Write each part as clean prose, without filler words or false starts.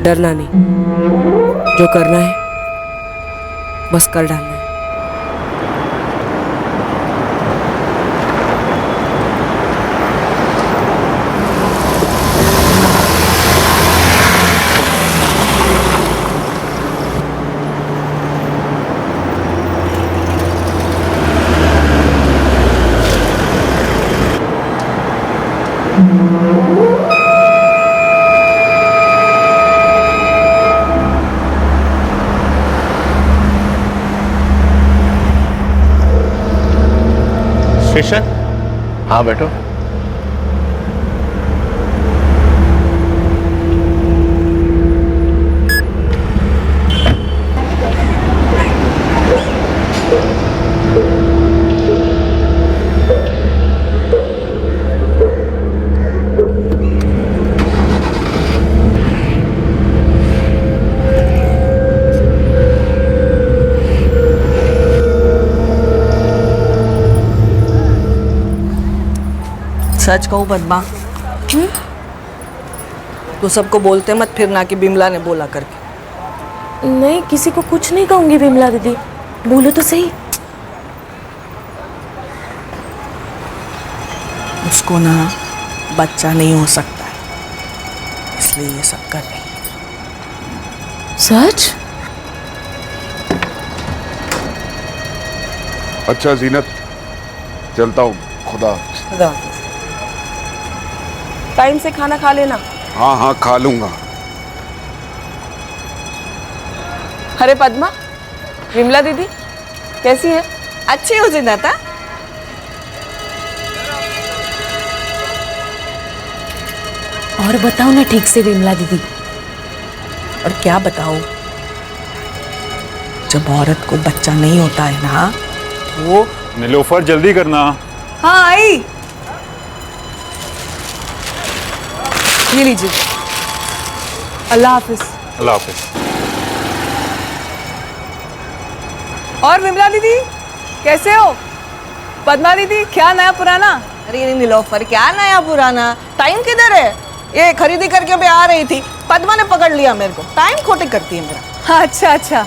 डरना नहीं, जो करना है बस कर डालना है। स्टेशन? हाँ बैठो। सच कहूँ पद्मा, तो सबको बोलते मत फिरना कि बिमला ने बोला करके। नहीं, किसी को कुछ नहीं कहूंगी विमला दीदी, बोलो तो सही। उसको ना बच्चा नहीं हो सकता है, इसलिए ये सब कर रही है। सच? अच्छा जीनत, चलता हूँ। खुदा हाफिज़। टाइम से खाना खा लेना। हाँ हाँ खा लूंगा। अरे पद्मा, विमला दीदी कैसी है? अच्छी हो जिन्नत। और बताओ ना ठीक से विमला दीदी। और क्या बताओ, जब औरत को बच्चा नहीं होता है ना तो नीलोफर जल्दी करना। हाँ आई, ये लीजिए। अल्लाह हाफिज। अल्लाह हाफिज। और विमला दीदी कैसे हो? पद्मा दीदी क्या नया पुराना? अरे नीलोफर क्या नया पुराना, टाइम किधर है? ये खरीदी करके भी आ रही थी, पद्मा ने पकड़ लिया मेरे को। टाइम खोटे करती है मेरा। अच्छा अच्छा।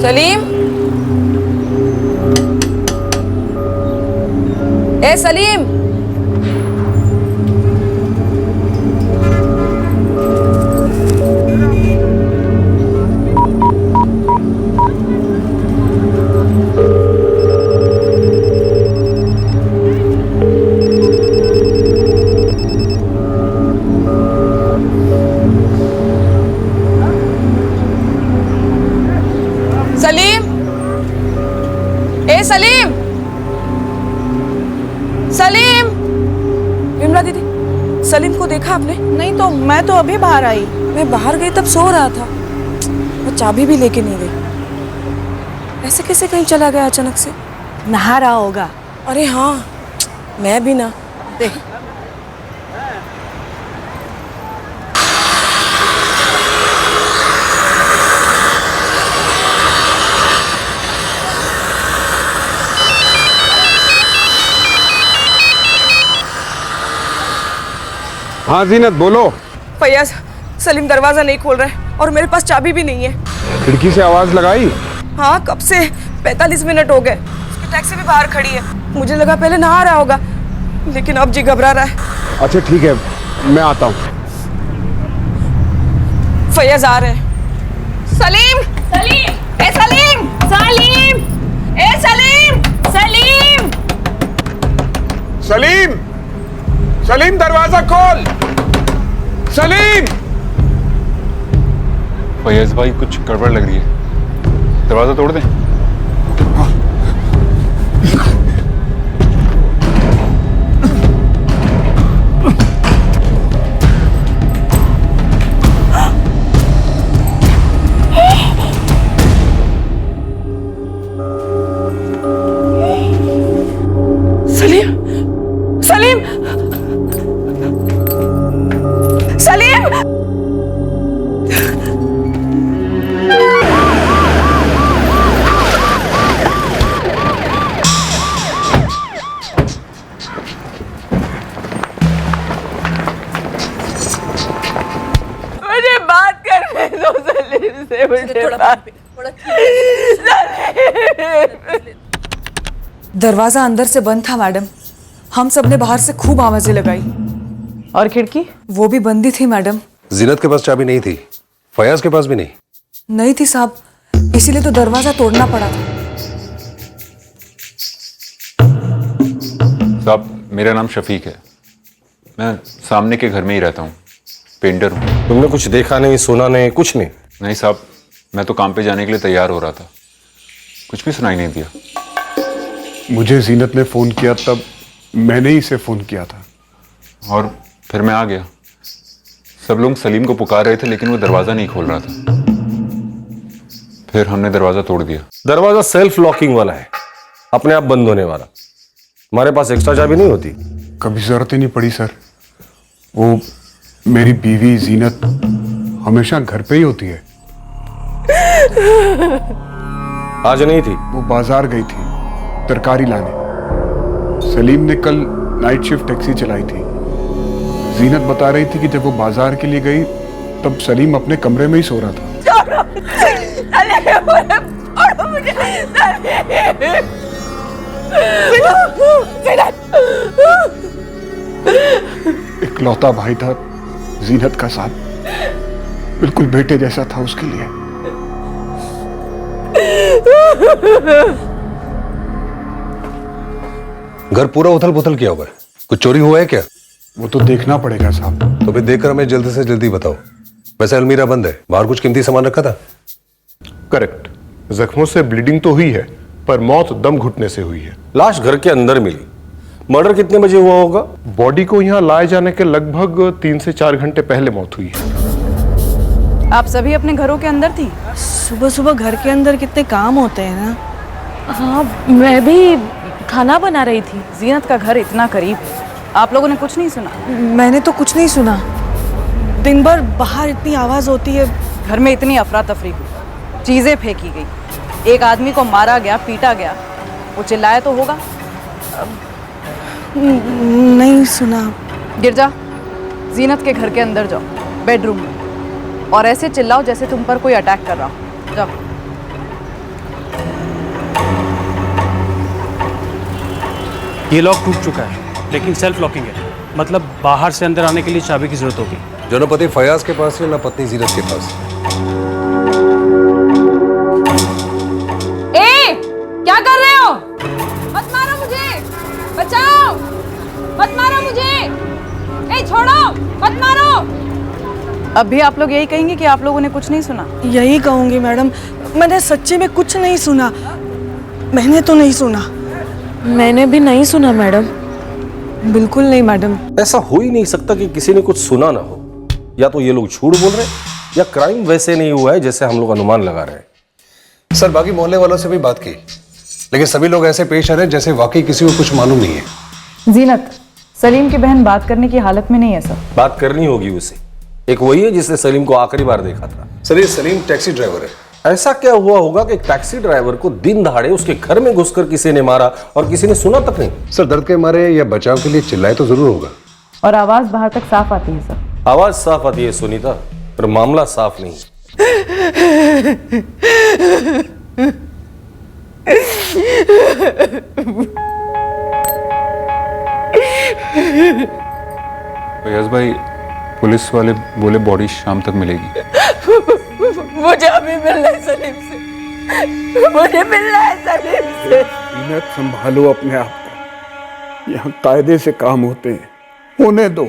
सलीम, ए सलीम, सलीम, ए सलीम, सलीम। विमला दीदी, सलीम को देखा आपने? नहीं तो मैं तो अभी बाहर आई। मैं बाहर गई तब सो रहा था, वो चाबी भी लेके नहीं गई। ऐसे कैसे कहीं चला गया अचानक से? नहा रहा होगा। अरे हाँ, मैं भी ना। देख हाँ जीनत बोलो। फैयाज, सलीम दरवाजा नहीं खोल रहा है और मेरे पास चाबी भी नहीं है। खिड़की से आवाज लगाई? हाँ, कब से 45 मिनट हो गए। उसकी टैक्सी भी बाहर खड़ी है। मुझे लगा पहले नहा रहा होगा, लेकिन अब जी घबरा रहा है। अच्छा ठीक है, मैं आता हूँ। फैयाज आ रहे हैं। सलीम, सलीम, ए सलीम, सलीम, ए सलीम, सलीम, सलीम, सलीम दरवाजा खोल। सलीम। फैयाज भाई कुछ गड़बड़ लग रही है, दरवाजा तोड़ दें। सलीम, सलीम, सलीम। मुझे बात करने दो सलीम से, मुझे बात। दरवाजा अंदर से बंद था मैडम। हम सब ने बाहर से खूब आवाजें लगाई। और खिड़की? वो भी बंद ही थी मैडम। जीनत के पास चाबी नहीं थी, फयाज के पास भी नहीं। नहीं थी साहब, इसीलिए तो दरवाजा तोड़ना पड़ा था। साहब मेरा नाम शफीक है, मैं सामने के घर में ही रहता हूँ, पेंटर हूँ। तुमने कुछ देखा नहीं, सुना नहीं, कुछ नहीं? नहीं साहब, मैं तो काम पे जाने के लिए तैयार हो रहा था, कुछ भी सुनाई नहीं दिया। मुझे जीनत ने फोन किया, तब मैंने ही इसे फोन किया था। और फिर मैं आ गया। सब लोग सलीम को पुकार रहे थे, लेकिन वो दरवाज़ा नहीं खोल रहा था। फिर हमने दरवाज़ा तोड़ दिया। दरवाजा सेल्फ लॉकिंग वाला है, अपने आप बंद होने वाला। हमारे पास एक्स्ट्रा चाबी नहीं होती। कभी जरूरत ही नहीं पड़ी सर। वो मेरी बीवी जीनत हमेशा घर पे ही होती है। आज नहीं थी? वो बाजार गई थी तरकारी लाने। सलीम ने कल नाइट शिफ्ट टैक्सी चलाई थी। जीनत बता रही थी कि जब वो बाजार के लिए गई तब सलीम अपने कमरे में ही सो रहा था। इकलौता भाई था जीनत का, साथ बिल्कुल बेटे जैसा था उसके लिए। घर पूरा उथल पुथल किया हुआ है, कुछ चोरी हुआ है क्या? वो तो देखना पड़ेगा साहब। तो फिर देखकर हमें जल्दी से जल्दी बताओ। वैसे अलमीरा बंद है, बाहर कुछ कीमती सामान रखा था? करेक्ट, जख्मों से ब्लीडिंग तो हुई है, पर मौत दम घुटने से हुई है। लाश घर के अंदर मिली। मर्डर कितने बजे हुआ होगा? बॉडी को यहाँ लाए जाने के लगभग 3 से 4 घंटे पहले मौत हुई है। आप सभी अपने घरों के अंदर थी? सुबह सुबह घर के अंदर कितने काम होते हैं ना। हाँ, मैं भी खाना बना रही थी। जीनत का घर इतना करीब, आप लोगों ने कुछ नहीं सुना? मैंने तो कुछ नहीं सुना। दिन भर बाहर इतनी आवाज होती है। घर में इतनी अफरा तफरी हुई, चीजें फेंकी गई, एक आदमी को मारा गया, पीटा गया। वो चिल्लाया तो होगा? नहीं सुना। गिरजा, जीनत के घर के अंदर जाओ, बेडरूम में, और ऐसे चिल्लाओ जैसे तुम पर कोई अटैक कर रहा हो। जाओ। ये लॉक टूट चुका है, लेकिन सेल्फ लॉकिंग है, मतलब बाहर से अंदर आने के लिए चाबी की जरूरत होगी। जनपति फयाज के पास है ना पत्नी जीनत के पास? ए, क्या कर रहे हो? मत मारो मुझे, बचाओ, मत मारो मुझे, ए छोड़ो, मत मारो। अब भी आप लोग यही कहेंगे कि आप लोगों ने कुछ नहीं सुना? यही कहूंगी मैडम, मैंने सच्ची में कुछ नहीं सुना। मैंने तो नहीं सुना। मैंने भी नहीं सुना मैडम। बिल्कुल नहीं मैडम। ऐसा हो ही नहीं सकता कि किसी ने कुछ सुना ना हो। या तो ये लोग झूठ बोल रहे हैं, या क्राइम वैसे नहीं हुआ है जैसे हम लोग अनुमान लगा रहे हैं। सर, बाकी मोहल्ले वालों से भी बात की, लेकिन सभी लोग ऐसे पेश आ रहे हैं जैसे वाकई किसी को कुछ मालूम नहीं है। जीनत, सलीम की बहन बात करने की हालत में नहीं है सर। बात करनी होगी उसे। एक वही है जिसने सलीम को आखिरी बार देखा था। सर, ये सलीम टैक्सी ड्राइवर है। ऐसा क्या हुआ होगा कि टैक्सी ड्राइवर को दिन दहाड़े उसके घर में घुसकर किसी ने मारा और किसी ने सुना तक नहीं? सर, दर्द के मारे या बचाव के लिए चिल्लाए तो जरूर होगा। और आवाज बाहर तक साफ आती है सर। आवाज साफ आती है सुनीता, पर मामला साफ नहीं। फैयाज भाई, पुलिस वाले बोले बॉडी शाम तक मिलेगी। मुझे अभी मिलना है सलीम से, मुझे मिलना है सलीम से। जीनत, संभालो अपने आप को। यहाँ कायदे से काम होते हैं, होने दो।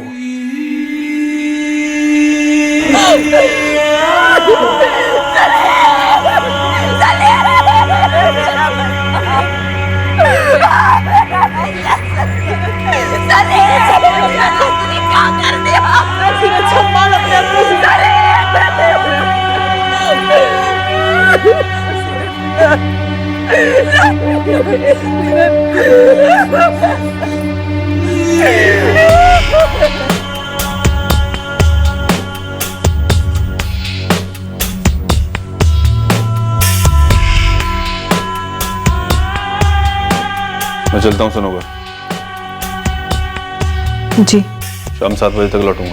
मैं चलता हूँ सनोवर, जी शाम 7 बजे तक लौटूंगा।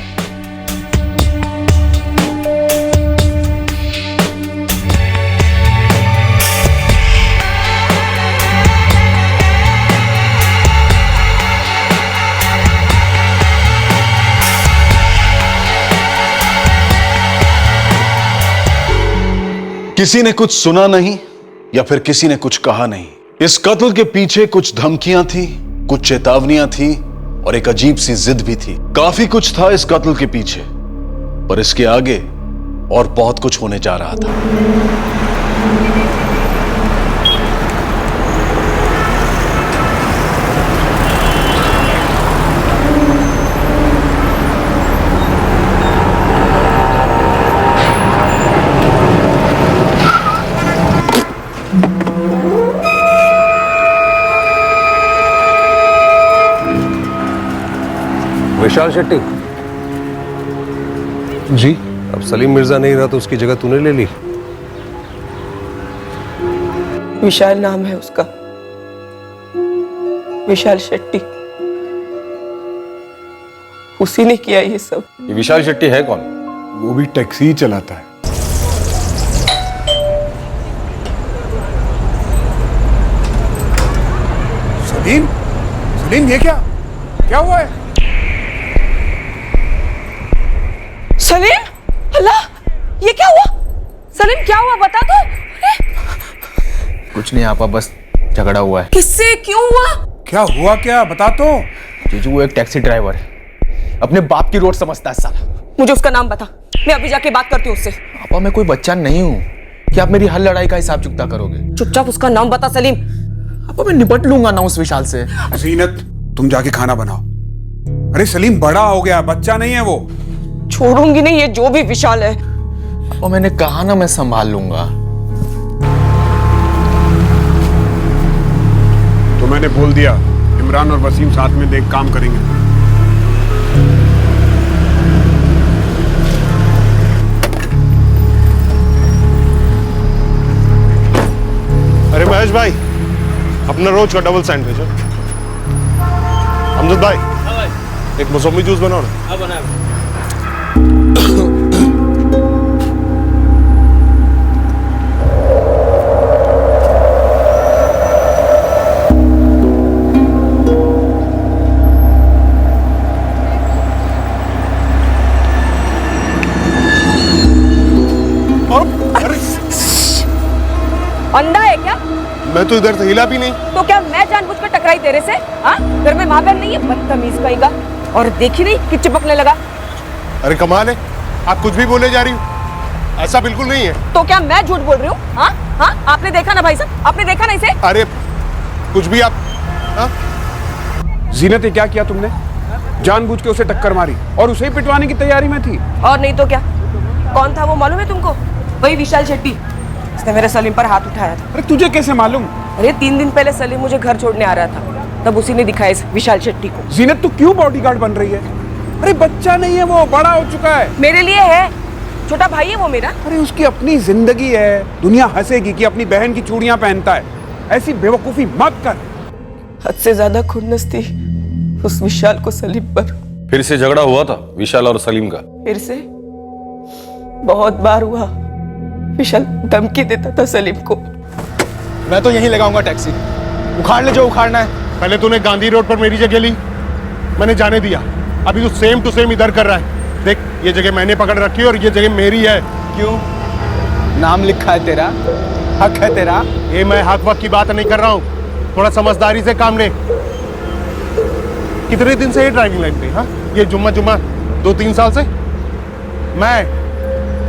किसी ने कुछ सुना नहीं या फिर किसी ने कुछ कहा नहीं। इस कत्ल के पीछे कुछ धमकियां थी, कुछ चेतावनियां थी और एक अजीब सी जिद भी थी। काफी कुछ था इस कत्ल के पीछे, पर इसके आगे और बहुत कुछ होने जा रहा था। विशाल शेट्टी जी। अब सलीम मिर्जा नहीं रहा तो उसकी जगह तूने ले ली। विशाल नाम है उसका, विशाल शेट्टी। उसी ने किया ये सब। ये विशाल शेट्टी है कौन? वो भी टैक्सी ही चलाता है। सलीम, सलीम ये क्या हुआ है? सलीम, अल्लाह, ये क्या हुआ? सलीम क्या हुआ बता तो। कुछ नहीं आपा, बस झगड़ा हुआ है। किससे, क्यों हुआ? क्या हुआ, क्या बता तो। जीजू वो एक टैक्सी ड्राइवर है, अपने बाप की रोड समझता है साला। मुझे उसका नाम बता, मैं अभी जाके बात करती हूँ उससे। आपा मैं कोई बच्चा नहीं हूँ कि आप मेरी हर लड़ाई का हिसाब चुकता करोगे। चुपचाप उसका नाम बता सलीम। आपा मैं निपट लूंगा ना उस विशाल से। जीनत, तुम जाके खाना बनाओ। अरे सलीम बड़ा हो गया, बच्चा नहीं है वो। छोड़ूंगी नहीं ये जो भी विशाल है। आपा मैंने कहा ना मैं संभाल लूंगा। तो मैंने बोल दिया, इमरान और वसीम साथ में देख काम करेंगे। अरे महेश भाई, अपना रोज का डबल सैंडविच है। अमजद भाई, एक मौसमी जूस बनाओ ना। अंधा है क्या? मैं तो इधर से हिला भी नहीं। तो क्या मैं जानबूझकर टकराई तेरे से? हाँ, घर में माँ बहन नहीं है, बदतमीज कहेगा। और देखी नहीं कि चिपकने लगा। अरे कमाल है, आप कुछ भी बोले जा रही हो, ऐसा बिल्कुल नहीं है। तो क्या मैं झूठ बोल रही हूँ? हाँ हाँ, आपने देखा ना भाई साहब, आपने देखा ना इसे? अरे कुछ भी आप। हाँ? जीनत, ये क्या किया तुमने? जानबूझ के उसे टक्कर मारी और उसे ही पिटवाने की तैयारी में थी। और नहीं तो क्या। कौन था वो मालूम है तुमको? वही विशाल शेट्टी, उसने मेरे सलीम पर हाथ उठाया था। अरे तुझे कैसे मालूम? अरे 3 दिन पहले सलीम मुझे घर छोड़ने आ रहा था, तब उसी ने दिखाया इस विशाल शेट्टी को। जीनत, तू क्यों बॉडीगार्ड बन रही है? अरे बच्चा नहीं है वो, बड़ा हो चुका है। मेरे लिए है, छोटा भाई है वो मेरा। अरे उसकी अपनी जिंदगी है, दुनिया हंसेगी कि अपनी बहन की चूड़ियां पहनता है। ऐसी बेवकूफी मत कर। हद से ज्यादा खुन्नस थी उस विशाल को सलीम पर। फिर से झगड़ा हुआ था विशाल और सलीम का? फिर से बहुत बार हुआ। विशाल धमकी देता था सलीम को। मैं तो यहीं लगाऊंगा टैक्सी, उखाड़ ले जो उखाड़ना है। पहले तूने गांधी रोड पर मेरी जगह ली, मैंने जाने दिया। अभी तू सेम टू सेम इधर कर रहा है। देख, ये जगह मैंने पकड़ रखी है और ये जगह मेरी है। क्यों? नाम लिखा है तेरा, हक है तेरा। ये मैं हक वक्त की बात नहीं कर रहा हूँ, थोड़ा समझदारी से काम ले। कितने दिन से ये ड्राइविंग लाइन पे? हाँ, ये जुम्मा 2-3 साल से? मैं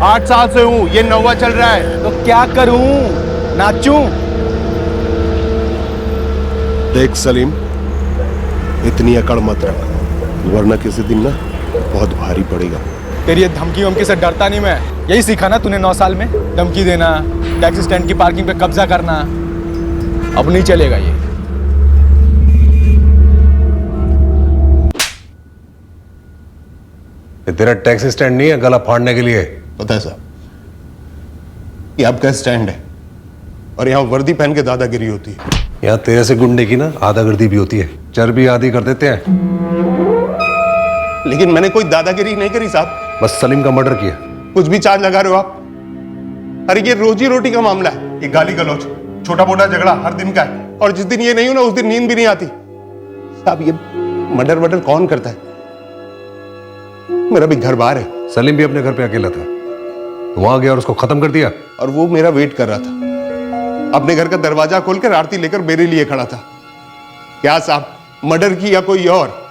8 साल से हूँ, ये 9वां चल रहा है। तो क्या करूं? नाचूं? देख सलीम, इतनी अकड़ मत रख, वरना किसी दिन ना बहुत भारी पड़ेगा। तेरी ये धमकी वमकी से डरता नहीं मैं। यही सीखा ना तूने 9 साल में, धमकी देना, टैक्सी स्टैंड की पार्किंग पे कब्जा करना। अब नहीं चलेगा ये। तेरा टैक्सी स्टैंड नहीं है गला फाड़ने के लिए। पता है साहब, ये आपका स्टैंड है और यहाँ वर्दी पहन के दादागिरी होती है। यहाँ तेरे से गुंडे की ना आधागर्दी भी होती है, चर्बी आदि कर देते हैं। लेकिन मैंने कोई दादागिरी नहीं करी साहब, बस सलीम का मर्डर किया। कुछ भी चार्ज लगा रहे हो आप। अरे ये रोजी रोटी का मामला है, ये गाली गलौज, छोटा मोटा झगड़ा हर दिन का है। और जिस दिन ये नहीं हो ना, उस दिन नींद भी नहीं आती। साहब, ये मर्डर कौन करता है? मेरा भी घर बार है। सलीम भी अपने घर पे अकेला था, वहां गया और उसको खत्म कर दिया। और वो मेरा वेट कर रहा था, अपने घर का दरवाजा खोलकर आरती लेकर मेरे लिए खड़ा था। क्या साहब, मर्डर की या कोई और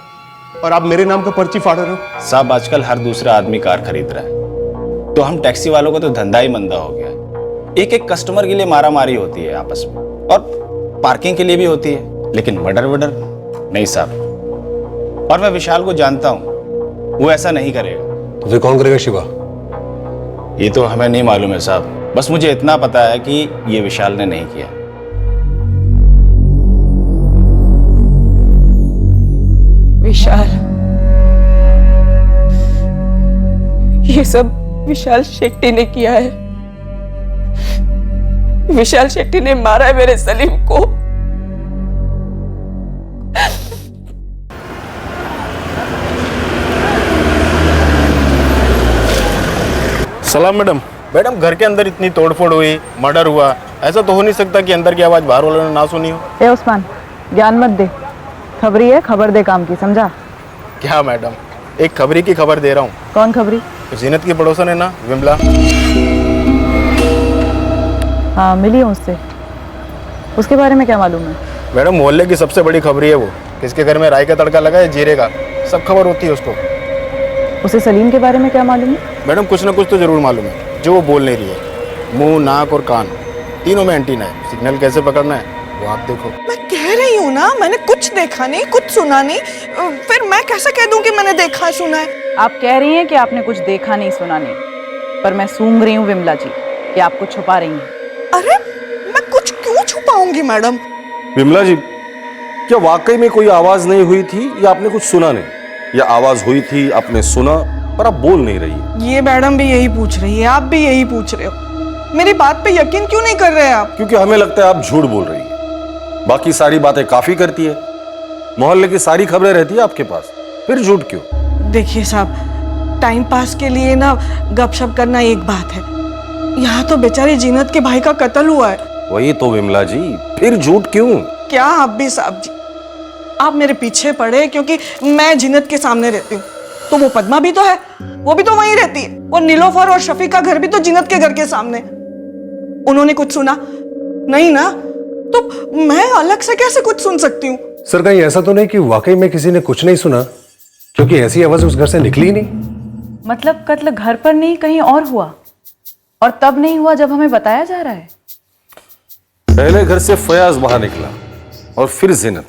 आप मेरे नाम का पर्ची फाड़ रहे हो? साहब, आजकल हर दूसरा आदमी कार खरीद रहा है, तो हम टैक्सी वालों को तो धंधा ही मंदा हो गया है। एक एक कस्टमर के लिए मारामारी होती है आपस में, और पार्किंग के लिए भी होती है, लेकिन मर्डर नहीं साहब। और मैं विशाल को जानता हूं, वो ऐसा नहीं करेगा। तो फिर कौन करेगा शिवा? ये तो हमें नहीं मालूम है साहब, बस मुझे इतना पता है कि ये विशाल ने नहीं किया। विशाल, ये सब विशाल शेट्टी ने किया है। विशाल शेट्टी ने मारा है मेरे सलीम को। सलाम मैडम। मैडम, घर के अंदर इतनी तोड़फोड़ हुई, मर्डर हुआ, ऐसा तो हो नहीं सकता कि अंदर की आवाज बाहर वालों ने ना सुनी हो। ए उस्मान, ज्ञान मत दे, खबरी है, खबर दे काम की, समझा? क्या मैडम, एक खबरी की खबर दे रहा हूँ। कौन खबरी? जीनत की पड़ोसन है ना, विमला। हाँ, मिली हूँ उससे। उसके बारे में क्या मालूम है? मैडम, मोहल्ले की सबसे बड़ी खबरी है वो। किसके घर में राई का तड़का लगा है, जीरे का, सब खबर होती है उसको। उसे सलीम के बारे में क्या मालूम है? मैडम, कुछ ना कुछ तो जरूर मालूम है, जो वो बोल नहीं रही है। मुंह, नाक और कान तीनों में एंटीना है। सिग्नल कैसे पकड़ना है वो आप देखो। मैं कह रही हूँ ना, मैंने कुछ देखा नहीं, कुछ सुना नहीं, फिर मैं कैसे कह दूं कि मैंने देखा सुना है? आप कह रही हैं कि आपने कुछ देखा नहीं सुना नहीं, पर मैं सूंघ रही हूँ विमला जी कि आप कुछ छुपा रही हैं। अरे, मैं कुछ क्यों छुपाऊंगी मैडम? विमला जी, क्या वाकई में कोई आवाज नहीं हुई थी या आपने कुछ सुना नहीं? या आवाज हुई थी, आपने सुना, पर आप बोल नहीं रही? ये मैडम भी यही पूछ रही है, आप भी यही पूछ रहे हो। मेरी बात पे यकीन क्यों नहीं कर रहे हैं आप? क्योंकि हमें लगता है आप झूठ बोल रही है। बाकी सारी बातें काफी करती है, मोहल्ले की सारी खबरें रहती है आपके पास, फिर झूठ क्यों? देखिए साहब, टाइम पास के लिए ना गपशप करना एक बात है, यहाँ तो बेचारी जीनत के भाई का कत्ल हुआ है। वही तो विमला जी, फिर झूठ क्यों? क्या आप भी साहब जी, आप मेरे पीछे पड़े क्योंकि मैं जीनत के सामने रहती हूँ, तो वो पद्मा भी तो है, वो भी तो वहीं रहती है। और नीलोफर और शफी का घर भी तो जीनत के घर के सामने। उन्होंने कुछ सुना नहीं ना, तो मैं अलग से कैसे कुछ सुन सकती हूँ? सर, कहीं ऐसा तो नहीं कि वाकई में किसी ने कुछ नहीं सुना, क्योंकि ऐसी आवाज उस घर से निकली नहीं? मतलब कत्ल घर पर नहीं कहीं और हुआ, और तब नहीं हुआ जब हमें बताया जा रहा है। पहले घर से फयाज बाहर निकला और फिर जीनत,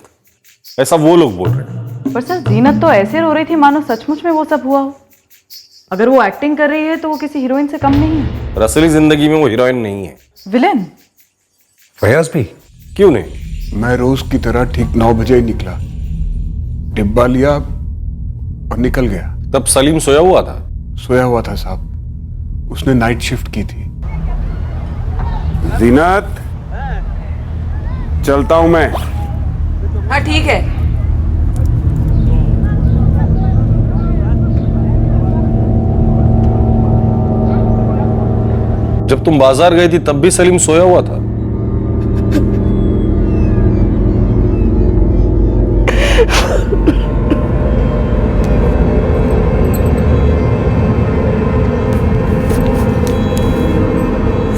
ऐसा वो लोग बोल रहे हैं। पर सर, जीनत तो ऐसे रो रही थी मानो सचमुच में वो सब हुआ हो। अगर वो एक्टिंग कर रही है तो वो किसी हीरोइन से कम नहीं है। असली जिंदगी में वो हीरोइन नहीं है, विलेन। फयाज भी क्यों नहीं? मैं रोज की तरह ठीक 9 बजे ही निकला, डिब्बा लिया और निकल गया। तब सलीम सोया हुआ था? सोया हुआ था साहब, उसने नाइट शिफ्ट की थी। जीनत, चलता हूं मैं। हाँ ठीक है। जब तुम बाजार गई थी तब भी सलीम सोया हुआ था।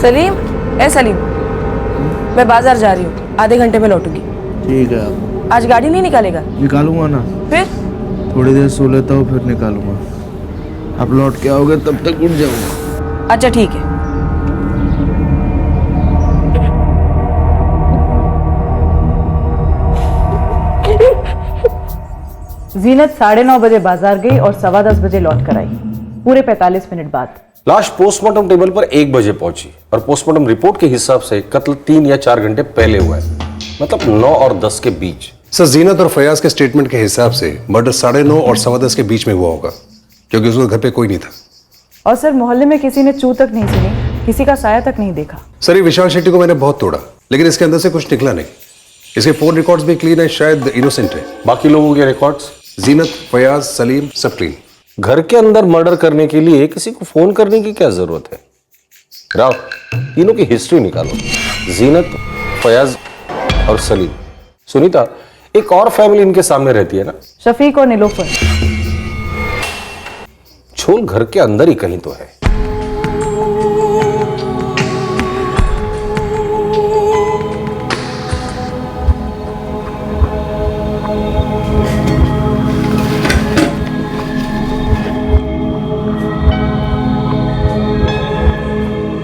सलीम, ए सलीम, मैं बाजार जा रही हूँ, आधे घंटे में लौटूंगी। ठीक है, आप आज गाड़ी नहीं निकालेगा? निकालूंगा ना। फिर थोड़ी देर सो लेता हूँ, फिर निकालूंगा। आप लौट के आओगे तब तक उठ जाऊंगा। अच्छा ठीक है। जीनत 9:30 बजे बाजार गई और 10:15 बजे लौट कर आई, पूरे 45 मिनट बाद। लाश पोस्टमार्टम टेबल पर 1 बजे पहुंची और पोस्टमार्टम रिपोर्ट के हिसाब से कत्ल 3 या 4 घंटे पहले हुआ है, मतलब 9 और 10 के बीच। सर, जीनत और फयाज के स्टेटमेंट के हिसाब से मर्डर 9:30 और 10:15 के बीच में हुआ होगा, क्योंकि उसके घर पे कोई नहीं था। और सर, मोहल्ले में किसी ने चू तक नहीं सुनी, किसी का साया तक नहीं देखा। सर, ये विशाल शेट्टी को मैंने बहुत तोड़ा, लेकिन इसके अंदर से कुछ निकला नहीं। इसके फोन रिकॉर्ड्स भी क्लीन है, शायद इनोसेंट है। बाकी लोगों के रिकॉर्ड्स? जीनत, फयाज, सलीम सब क्लीन। घर के अंदर मर्डर करने के लिए किसी को फोन करने की क्या जरूरत है? राव, तीनों की हिस्ट्री निकालो। जीनत, फयाज और सलीम। सुनीता, एक और फैमिली इनके सामने रहती है ना? शफीक और नीलोफर। छोल घर के अंदर ही कहीं तो है।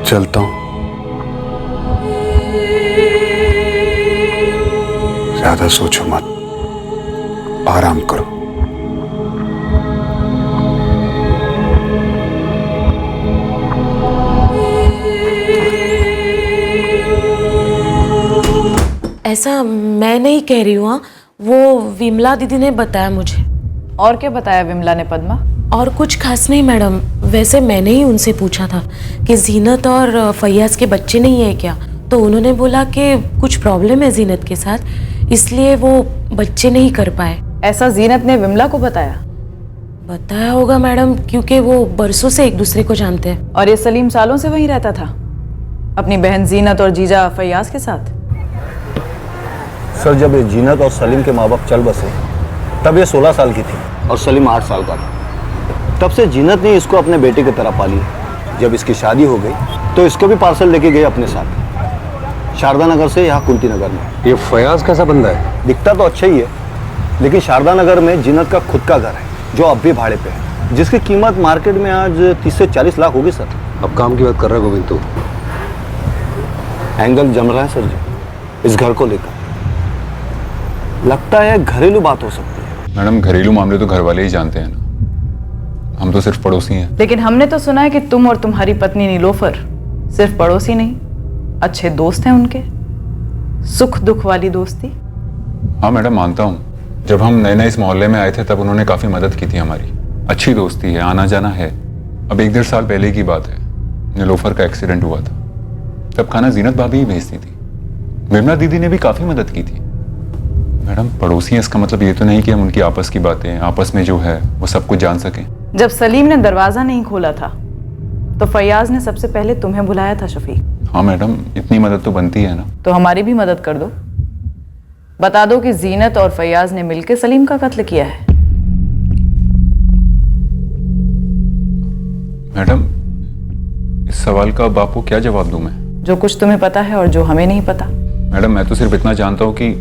चलता हूं, ज्यादा सोचो मत, आराम करो। ऐसा मैं नहीं कह रही हूँ, वो विमला दीदी ने बताया मुझे। और क्या बताया विमला ने पद्मा? और कुछ खास नहीं मैडम, वैसे मैंने ही उनसे पूछा था कि जीनत और फैयाज के बच्चे नहीं है क्या, तो उन्होंने बोला कि कुछ प्रॉब्लम है जीनत के साथ, इसलिए वो बच्चे नहीं कर पाए। ऐसा जीनत ने विमला को बताया? बताया होगा मैडम, क्योंकि वो बरसों से एक दूसरे को जानते हैं। और ये सलीम सालों से वहीं रहता था, अपनी बहन जीनत और जीजा फैयाज के साथ। सर, जब ये जीनत और सलीम के माँ बाप चल बसे तब ये 16 साल की थी और सलीम 8 साल का था। तब से जीनत ने इसको अपने बेटे की तरह पाली। जब इसकी शादी हो गई तो इसको भी पार्सल लेके गए अपने साथ, शारदा नगर से यहाँ कुंती नगर में। ये फयाज कैसा बंदा है? दिखता तो अच्छा ही है, लेकिन शारदा नगर में जीनत का खुद का घर है जो अब भी भाड़े पे है, जिसकी कीमत मार्केट में आज 30 से 40 लाख होगी सर। अब काम की बात कर रहा है गोविंद तू? एंगल जम रहा है सर जी इस घर को लेकर। लगता है घरेलू बात हो सकती है। मैडम, घरेलू मामले तो घर वाले ही जानते हैं ना, हम तो सिर्फ पड़ोसी हैं। लेकिन हमने तो सुना है कि तुम और तुम्हारी पत्नी नीलोफर सिर्फ पड़ोसी नहीं, अच्छे दोस्त हैं उनके, सुख दुख वाली दोस्ती। हाँ मैडम, मानता हूँ, जब हम नए नए इस मोहल्ले में आए थे तब उन्होंने काफी मदद की थी हमारी। अच्छी दोस्ती है, आना जाना है। अब 1-1.5 साल पहले की बात है, नीलोफर का एक्सीडेंट हुआ था, तब खाना जीनत भाभी ही भेजती थी। विमला दीदी ने भी काफी मदद की थी। मैडम, पड़ोसी हैं इसका मतलब ये तो नहीं कि हम उनकी आपस की बातें, आपस में जो है वो सब कुछ जान सकें। जब सलीम ने दरवाजा नहीं खोला था तो फैयाज ने सबसे पहले तुम्हें बुलाया था शफीक। हाँ मैडम, इतनी मदद तो बनती है ना। तो हमारी भी मदद कर दो, बता दो कि जीनत और फैयाज ने मिलकर सलीम का कत्ल किया है। मैडम, इस सवाल का बापू क्या जवाब दूं मैं? जो कुछ तुम्हें पता है और जो हमें नहीं पता। मैडम, मैं तो सिर्फ इतना जानता हूँ कि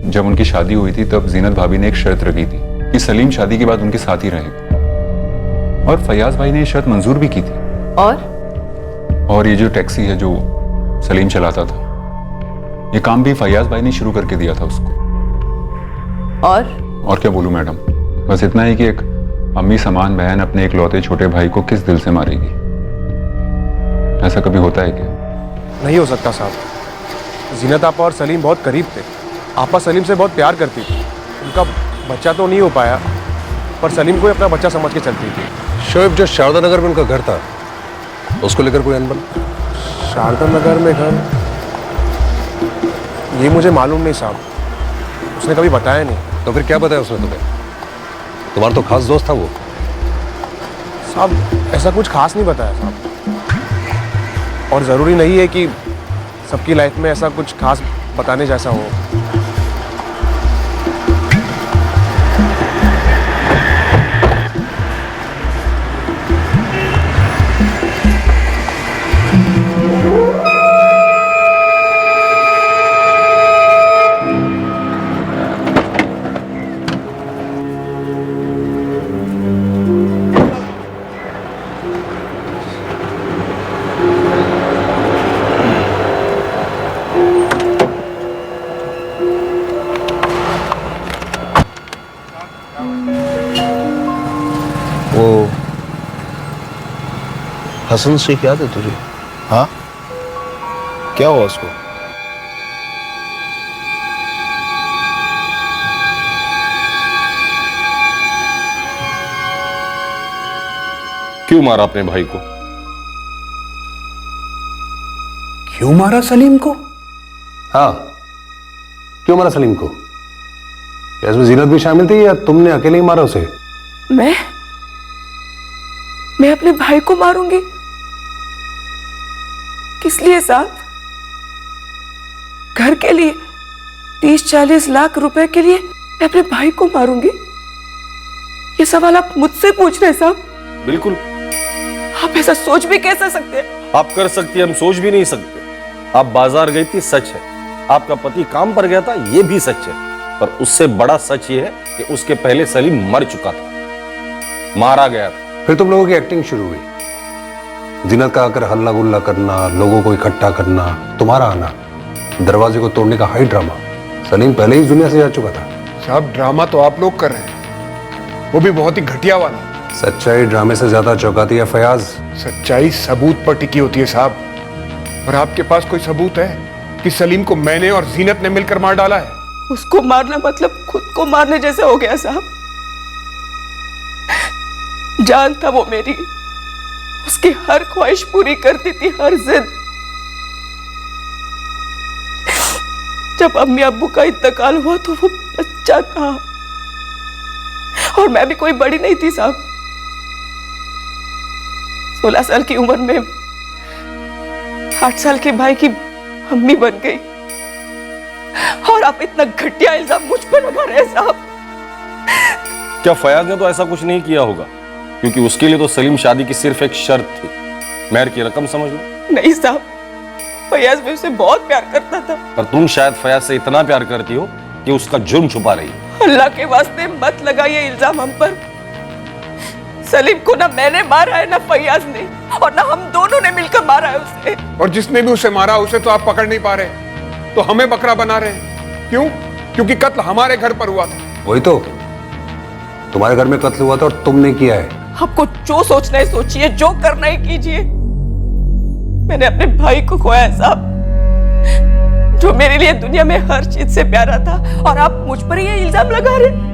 जब उनकी शादी हुई थी तब जीनत भाभी ने एक शर्त रखी थी कि सलीम शादी के बाद उनके साथ ही रहेगा, और फयाज भाई ने ये शर्त मंजूर भी की थी। और ये जो टैक्सी है जो सलीम चलाता था, ये काम भी फयाज भाई ने शुरू करके दिया था उसको। और क्या बोलूं मैडम, बस इतना ही कि एक अम्मी समान बहन अपने इकलौते छोटे भाई को किस दिल से मारेगी? ऐसा कभी होता है क्या? नहीं हो सकता साहब। जीनत आपा और सलीम बहुत करीब थे। आपा सलीम से बहुत प्यार करती थी। उनका बच्चा तो नहीं हो पाया, पर सलीम को ही अपना बच्चा समझ के चलती थी। शोएब, जो शारदा नगर में उनका घर था, उसको लेकर कोई अनबन? शारदा नगर में घर, ये मुझे मालूम नहीं साहब, उसने कभी बताया नहीं। तो फिर क्या बताया उसने तुम्हें? तुम्हारा तो खास दोस्त था वो। साहब, ऐसा कुछ खास नहीं बताया साहब। और ज़रूरी नहीं है कि सबकी लाइफ में ऐसा कुछ खास बताने जैसा हो। वो हसन से क्या था तुझे? हाँ, क्या हुआ उसको? क्यों मारा अपने भाई को? क्यों मारा सलीम को? हाँ, क्यों मारा सलीम को? क्या इसमें जीनत भी शामिल थी या तुमने अकेले ही मारा उसे? मैं अपने भाई को मारूंगी? किस लिए साहब? घर के लिए 30-40 लाख रुपए के लिए मैं अपने भाई को मारूंगी? ये सवाल आप मुझसे पूछ रहे हैं साहब? बिल्कुल। आप ऐसा सोच भी कैसे सकते हैं? आप कर सकती है, हम सोच भी नहीं सकते। आप बाजार गई थी, सच है। आपका पति काम पर गया था, ये भी सच है। पर उससे बड़ा सच ये है कि उसके पहले सलीम मर चुका था, मारा गया था। फिर तुम लोगों की एक्टिंग शुरू हुई। जीनत का आकर हल्ला गुल्ला करना, लोगों को इकट्ठा करना, तुम्हारा आना, दरवाजे को तोड़ने का हाई ड्रामा। सलीम पहले ही दुनिया से जा चुका था। साहब ड्रामा तो आप लोग कर रहे हैं, वो भी बहुत ही घटिया वाला। सच्चाई ड्रामे से ज्यादा चौंकाती है फयाज। सच्चाई सबूत पर टिकी होती है साहब, और आपके पास कोई सबूत है कि सलीम को मैंने और जीनत ने मिलकर मार डाला है? उसको मारना मतलब खुद को मारने जैसे हो गया साहब। जान था वो मेरी, उसकी हर ख्वाहिश पूरी करती थी, हर जिद। जब अम्मी अब्बू का इंतकाल हुआ तो वो बच्चा था, और मैं भी कोई बड़ी नहीं थी साहब। 16 साल की उम्र में 8 साल के भाई की अम्मी बन गई, और आप इतना घटिया इल्जाम मुझ पर लगा रहे हैं साहब। क्या फयाज ने तो ऐसा कुछ नहीं किया होगा? क्योंकि उसके लिए तो सलीम शादी की सिर्फ एक शर्त थी, मेहर की रकम समझ लो। नहीं साहब, फयाज भी उसे बहुत प्यार करता था। पर तुम शायद फयाज से इतना प्यार करती हो कि उसका जुर्म छुपा रही हो। अल्लाह के वास्ते मत लगाइए इल्जाम हम पर। सलीम को ना मैंने मारा है, ना फयाज ने, और ना हम दोनों ने मिलकर मारा है उसे। और जिसने भी उसे मारा उसे तो आप पकड़ नहीं पा रहे, तो हमें बकरा बना रहे हैं। क्यों? क्योंकि कत्ल हमारे घर पर हुआ था। वही तो, तुम्हारे घर में कत्ल हुआ था और तुमने किया है। आपको जो सोचना है सोचिए, जो करना है कीजिए। मैंने अपने भाई को खोया है साहब, जो मेरे लिए दुनिया में हर चीज से प्यारा था, और आप मुझ पर ये इल्जाम लगा रहे।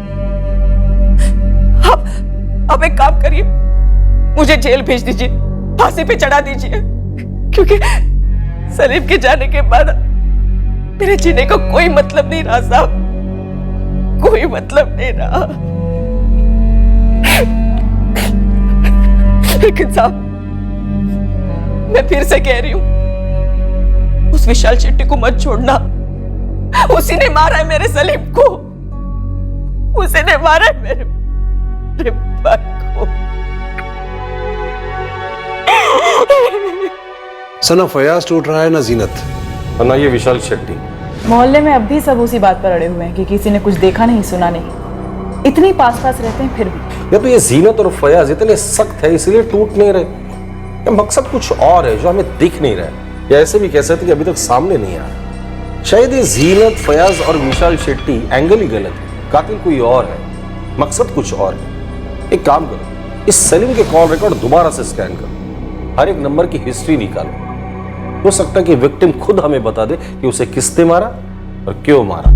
आप एक काम करिए, मुझे जेल भेज दीजिए, फांसी पे चढ़ा दीजिए, क्योंकि सलीम के जाने के बाद मेरे जीने का कोई मतलब नहीं रहा साहब, कोई मतलब नहीं रहा। लेकिन साहब, मैं फिर से कह रही हूं, उस विशाल शेट्टी को मत छोड़ना। उसी ने मारा है मेरे सलीम को, उसी ने मारा है मेरे भाई को। सना फयाज टूट रहा है ना जीनत, और ना ये विशाल शेट्टी। मोहल्ले में अब भी सब उसी बात पर अड़े हुए हैं कि किसी ने कुछ देखा नहीं, सुना नहीं। इतनी पास पास रहते हैं फिर भी। या तो ये जीनत और फयाज इतने सख्त है इसलिए टूट नहीं रहे, या मकसद कुछ और है जो हमें दिख नहीं रहा है, या ऐसे भी कह सकते कि अभी तक सामने नहीं आया। शायद ये जीनत, फयाज और विशाल शेट्टी एंगल ही गलत है, कातिल कोई और है, मकसद कुछ और है। एक काम करो, इस सलीम के कॉल रिकॉर्ड दोबारा से स्कैन करो, हर एक नंबर की हिस्ट्री निकालो। हो सकता है कि विक्टिम खुद हमें बता दे कि उसे किसने मारा और क्यों मारा।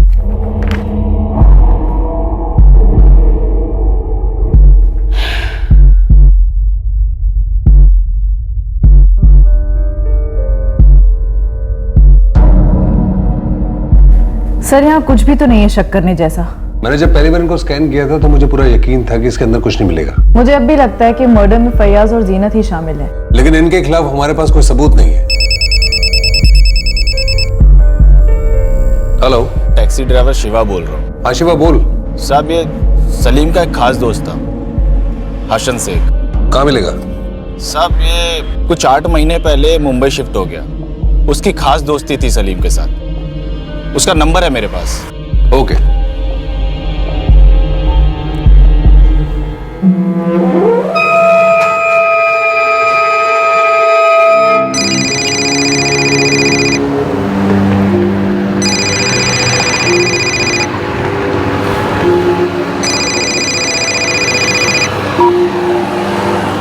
सर यहाँ कुछ भी तो नहीं है शक करने जैसा। मैंने जब पहली बार इनको स्कैन किया था तो मुझे पूरा यकीन था कि इसके अंदर कुछ नहीं मिलेगा। मुझे अब भी लगता है कि मर्डर में फयाज और जीनत ही शामिल है। लेकिन इनके खिलाफ हमारे पास कोई सबूत नहीं है। टैक्सी ड्राइवर शिवा बोल रहा हूँ। हाँ शिवा बोल। साहब ये सलीम का एक खास दोस्त था, हसन शेख। कहाँ मिलेगा? साहब ये कुछ 8 महीने पहले मुंबई शिफ्ट हो गया। उसकी खास दोस्ती थी सलीम के साथ। उसका नंबर है मेरे पास। ओके।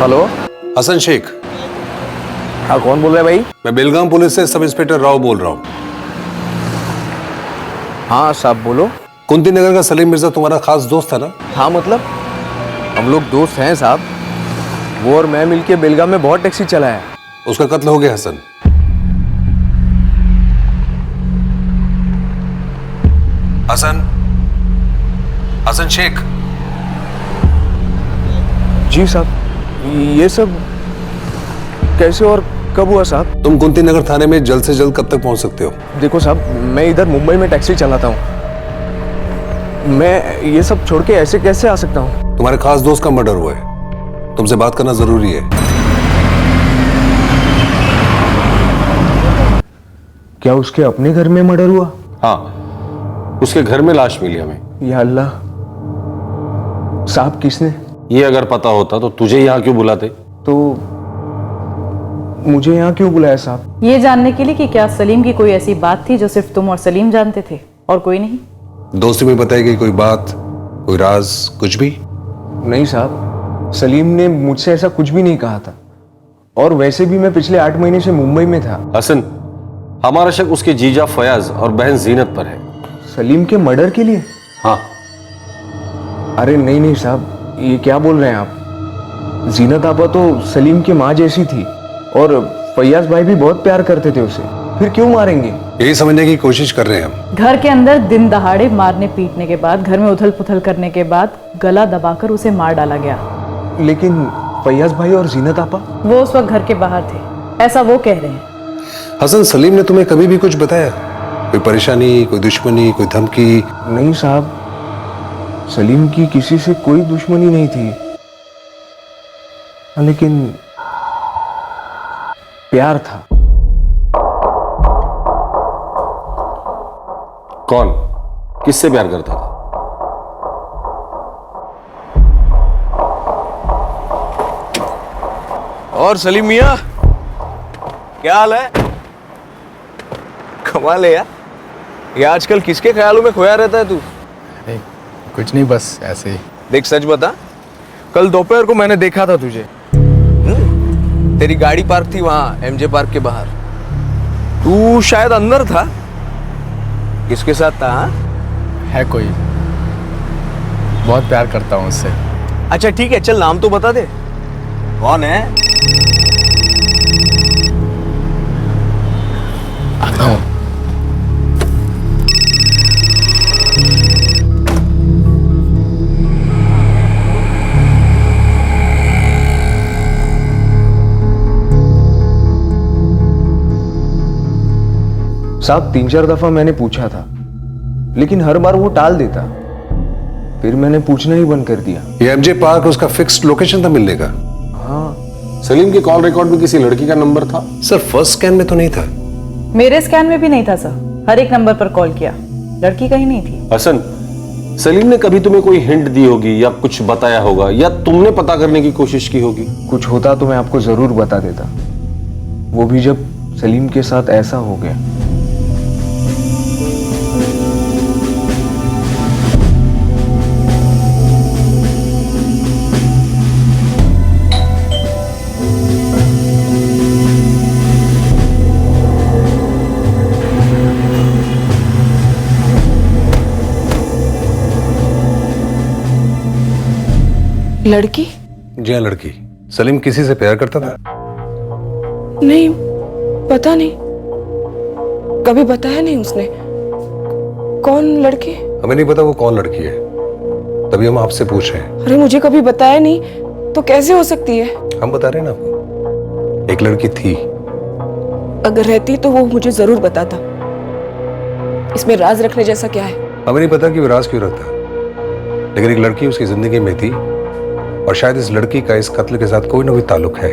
हेलो, हसन शेख। हाँ कौन बोल रहा है भाई? मैं बेलगाम पुलिस से सब इंस्पेक्टर राव बोल रहा हूँ। हाँ साहब बोलो। कुंती नगर का सलीम मिर्जा तुम्हारा खास दोस्त था ना? हाँ मतलब हम लोग दोस्त हैं साहब। वो और मैं मिलके बेलगाम में बहुत टैक्सी चलाया। उसका कत्ल हो गया हसन। हसन, हसन शेख। जी साहब, ये सब कैसे और कब हुआ साहब? तुम कुंती नगर थाने में जल्द से जल्द कब तक पहुंच सकते हो? देखो साहब, मैं इधर मुंबई में टैक्सी चलाता हूँ। मैं ये सब छोड़ के ऐसे कैसे आ सकता हूँ? तुम्हारे खास दोस्त का मर्डर हुआ है, तुमसे बात करना जरूरी है। क्या उसके अपने घर में मर्डर हुआ? हाँ, उसके घर में लाश मिली हमें। या अल्लाह साहब, किसने? ये अगर पता होता तो तुझे यहाँ क्यों बुलाते? तो मुझे यहाँ क्यों बुलाया साहब? ये जानने के लिए कि क्या सलीम की कोई ऐसी बात थी जो सिर्फ तुम और सलीम जानते थे और कोई नहीं? दोस्ती में बताई गई कोई बात, कोई राज, कुछ भी? नहीं साहब, सलीम ने मुझसे ऐसा कुछ भी नहीं कहा था। और वैसे भी मैं पिछले 8 महीने से मुंबई में था। हसन, हमारा शक उसके जीजा फयाज और बहन जीनत पर है। सलीम के मर्डर के लिए? हाँ। अरे नहीं नहीं साहब, ये क्या बोल रहे हैं आप? जीनत आपा तो सलीम की माँ जैसी थी और फैयाज भाई भी बहुत प्यार करते थे उसे। फिर क्यों मारेंगे? यही समझने की कोशिश कर रहे हैं हम। घर के अंदर दिन दहाड़े मारने पीटने के बाद, घर में उथल पुथल करने के बाद गला दबाकर उसे मार डाला गया। लेकिन फैयाज भाई और जीनत आपा? वो उस वक्त घर के बाहर थे, ऐसा वो कह रहे हैं। हसन, सलीम ने तुम्हें कभी भी कुछ बताया? कोई परेशानी, कोई दुश्मनी, कोई धमकी? नहीं साहब, सलीम की किसी से कोई दुश्मनी नहीं थी, लेकिन प्यार था। कौन? किससे प्यार करता था? और सलीम मियां, क्या हाल है? कमाल है यार, ये आजकल किसके ख्यालों में खोया रहता है तू? कुछ नहीं, बस ऐसे ही। देख सच बता, कल दोपहर को मैंने देखा था तुझे। तेरी गाड़ी पार्क थी वहां एमजे पार्क के बाहर। तू शायद अंदर था। किसके साथ था? है कोई, बहुत प्यार करता हूँ उससे। अच्छा ठीक है, चल नाम तो बता दे, कौन है? आता हूँ। साहब 3-4 दफा मैंने पूछा था, लेकिन हर बार वो टाल देता। फिर मैंने पूछना ही बंद कर दिया। ये एमजे पार्क उसका फिक्स्ड लोकेशन था मिलने का? हाँ। सलीम के कॉल रिकॉर्ड में किसी लड़की का नंबर था? सर फर्स्ट स्कैन में तो नहीं था। मेरे स्कैन में भी नहीं था सर। हर एक नंबर पर कॉल किया, लड़की कहीं नहीं थी। हसन, सलीम ने कभी तुम्हें कोई हिंट दी होगी या कुछ बताया होगा या तुमने पता करने की कोशिश की होगी? कुछ होता तो मैं आपको जरूर बता देता, वो भी जब सलीम के साथ ऐसा हो गया। लड़की? जी हाँ, लड़की। सलीम किसी से प्यार करता था? नहीं, पता नहीं, कभी बताया नहीं उसने। कौन लड़की? हमें नहीं पता वो कौन लड़की है, तभी हम आपसे पूछ रहे हैं। अरे मुझे कभी बताया नहीं तो कैसे हो सकती है? हम बता रहे हैं ना आपको, एक लड़की थी। अगर रहती तो वो मुझे जरूर बताता। इसमें राज रखने जैसा क्या है? हमें नहीं पता कि वो राज क्यों रखता, लेकिन एक लड़की उसकी जिंदगी में थी और शायद इस लड़की का इस कत्ल के साथ कोई ना कोई ताल्लुक है।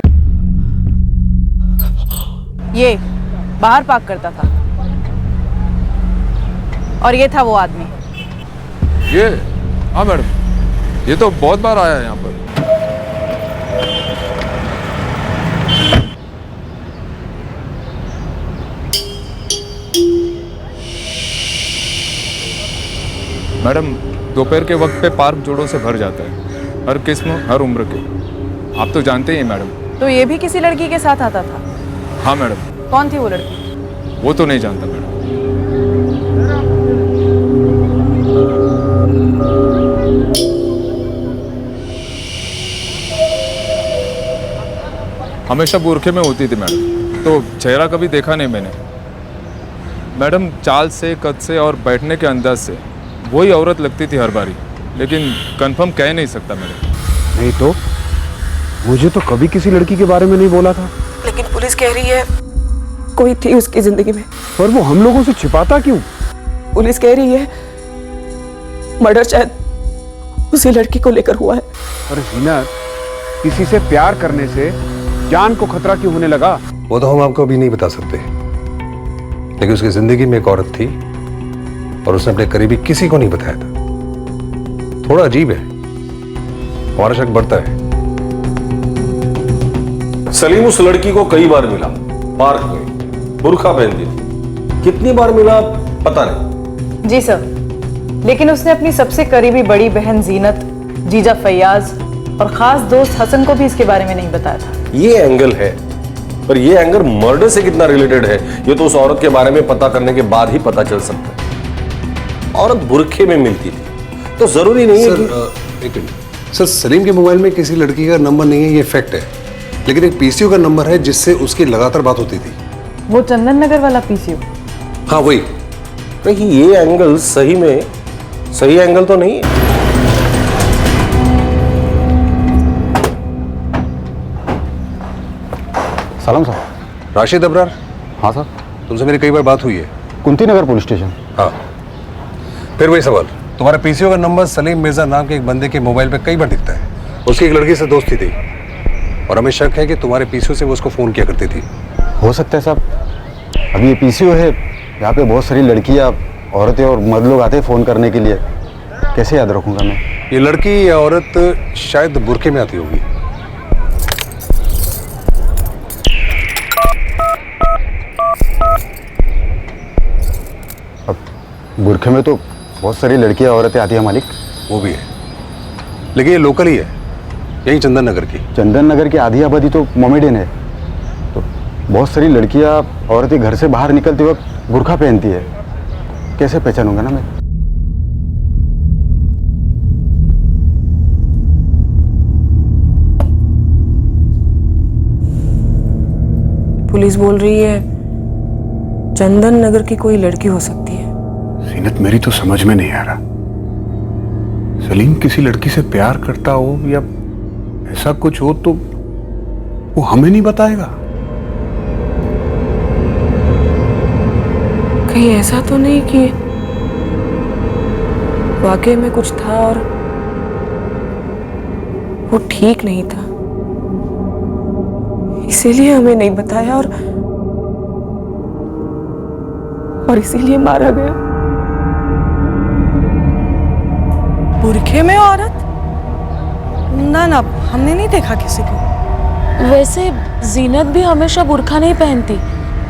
ये बाहर पार्क करता था और ये था वो आदमी। ये? हाँ मैडम, ये तो बहुत बार आया है यहाँ पर। मैडम, दोपहर के वक्त पे पार्क जोड़ों से भर जाता है, हर किस्म हर उम्र के। आप तो जानते ही हैं मैडम। तो ये भी किसी लड़की के साथ आता था? हाँ मैडम। कौन थी वो लड़की? वो तो नहीं जानता मैडम। हमेशा बुरखे में होती थी मैडम, तो चेहरा कभी देखा नहीं मैंने। मैडम, चाल से, कद से और बैठने के अंदाज से वही औरत लगती थी हर बारी, लेकिन कंफर्म कह नहीं सकता मैडम। नहीं तो मुझे तो कभी किसी लड़की के बारे में नहीं बोला था। लेकिन पुलिस कह रही है कोई थी उसकी जिंदगी में। पर वो हम लोगों से छिपाता क्यों? पुलिस कह रही है मर्डर शायद उसी लड़की को लेकर हुआ है। अरे जीनत, किसी से प्यार करने से जान को खतरा क्यों होने लगा? वो तो हम आपको अभी नहीं बता सकते, लेकिन उसकी जिंदगी में एक औरत थी और उसने अपने करीबी किसी को नहीं बताया था। थोड़ा अजीब है, हमारा शक बढ़ता है। सलीम उस लड़की को कई बार मिला, पार्क में, बुर्खा पहनती थी। कितनी बार मिला पता नहीं। जी सर, लेकिन उसने अपनी सबसे करीबी बड़ी बहन जीनत, जीजा फैयाज और खास दोस्त हसन को भी इसके बारे में नहीं बताया था। ये एंगल है, पर ये एंगल मर्डर से कितना रिलेटेड है ये तो उस औरत के बारे में पता करने के बाद ही पता चल सकता है। औरत बुरखे में मिलती थी तो जरूरी नहीं है कि... एक मिनट सर, सलीम के मोबाइल में किसी लड़की का नंबर नहीं है, ये फैक्ट है, लेकिन एक पीसीओ का नंबर है जिससे उसकी लगातार बात होती थी। वो चंदन नगर वाला पीसीओ? हाँ वही। कहीं ये एंगल सही में सही एंगल तो नहीं है। सलाम सर। राशिद अबरार? हाँ सर। तुमसे मेरी कई बार बात हुई है। कुंती नगर पुलिस स्टेशन। हाँ, फिर वही सवाल, तुम्हारा पीसीओ का नंबर सलीम मिर्जा नाम के एक बंदे के मोबाइल पे कई बार दिखता है। उसकी एक लड़की से दोस्ती थी और हमें शक है कि तुम्हारे पीसीओ से वो उसको फोन किया करती थी। हो सकता है साहब, अभी ये पीसीओ है, यहाँ पे बहुत सारी लड़कियाँ, औरतें और मर्द लोग आते हैं फ़ोन करने के लिए, कैसे याद रखूँगा मैं? ये लड़की या औरत शायद बुरखे में आती होगी। अब बुरखे में तो बहुत सारी लड़कियाँ औरतें आती है मालिक। वो भी है, लेकिन ये लोकल ही है, यही चंदन नगर की। चंदन नगर की आधी आबादी तो मोमेडियन है, तो बहुत सारी लड़कियाँ औरतें घर से बाहर निकलते वक्त बुर्खा पहनती है, कैसे पहचानूंगा ना मैं? पुलिस बोल रही है चंदन नगर की कोई लड़की हो सकती है। जीनत, मेरी तो समझ में नहीं आ रहा, सलीम किसी लड़की से प्यार करता हो या ऐसा कुछ हो तो वो हमें नहीं बताएगा? कहीं ऐसा तो नहीं कि वाकई में कुछ था और वो ठीक नहीं था, इसीलिए हमें नहीं बताया और इसीलिए मारा गया। बुरखे में औरत? ना ना, हमने नहीं देखा किसी को। वैसे जीनत भी हमेशा बुर्खा नहीं पहनती,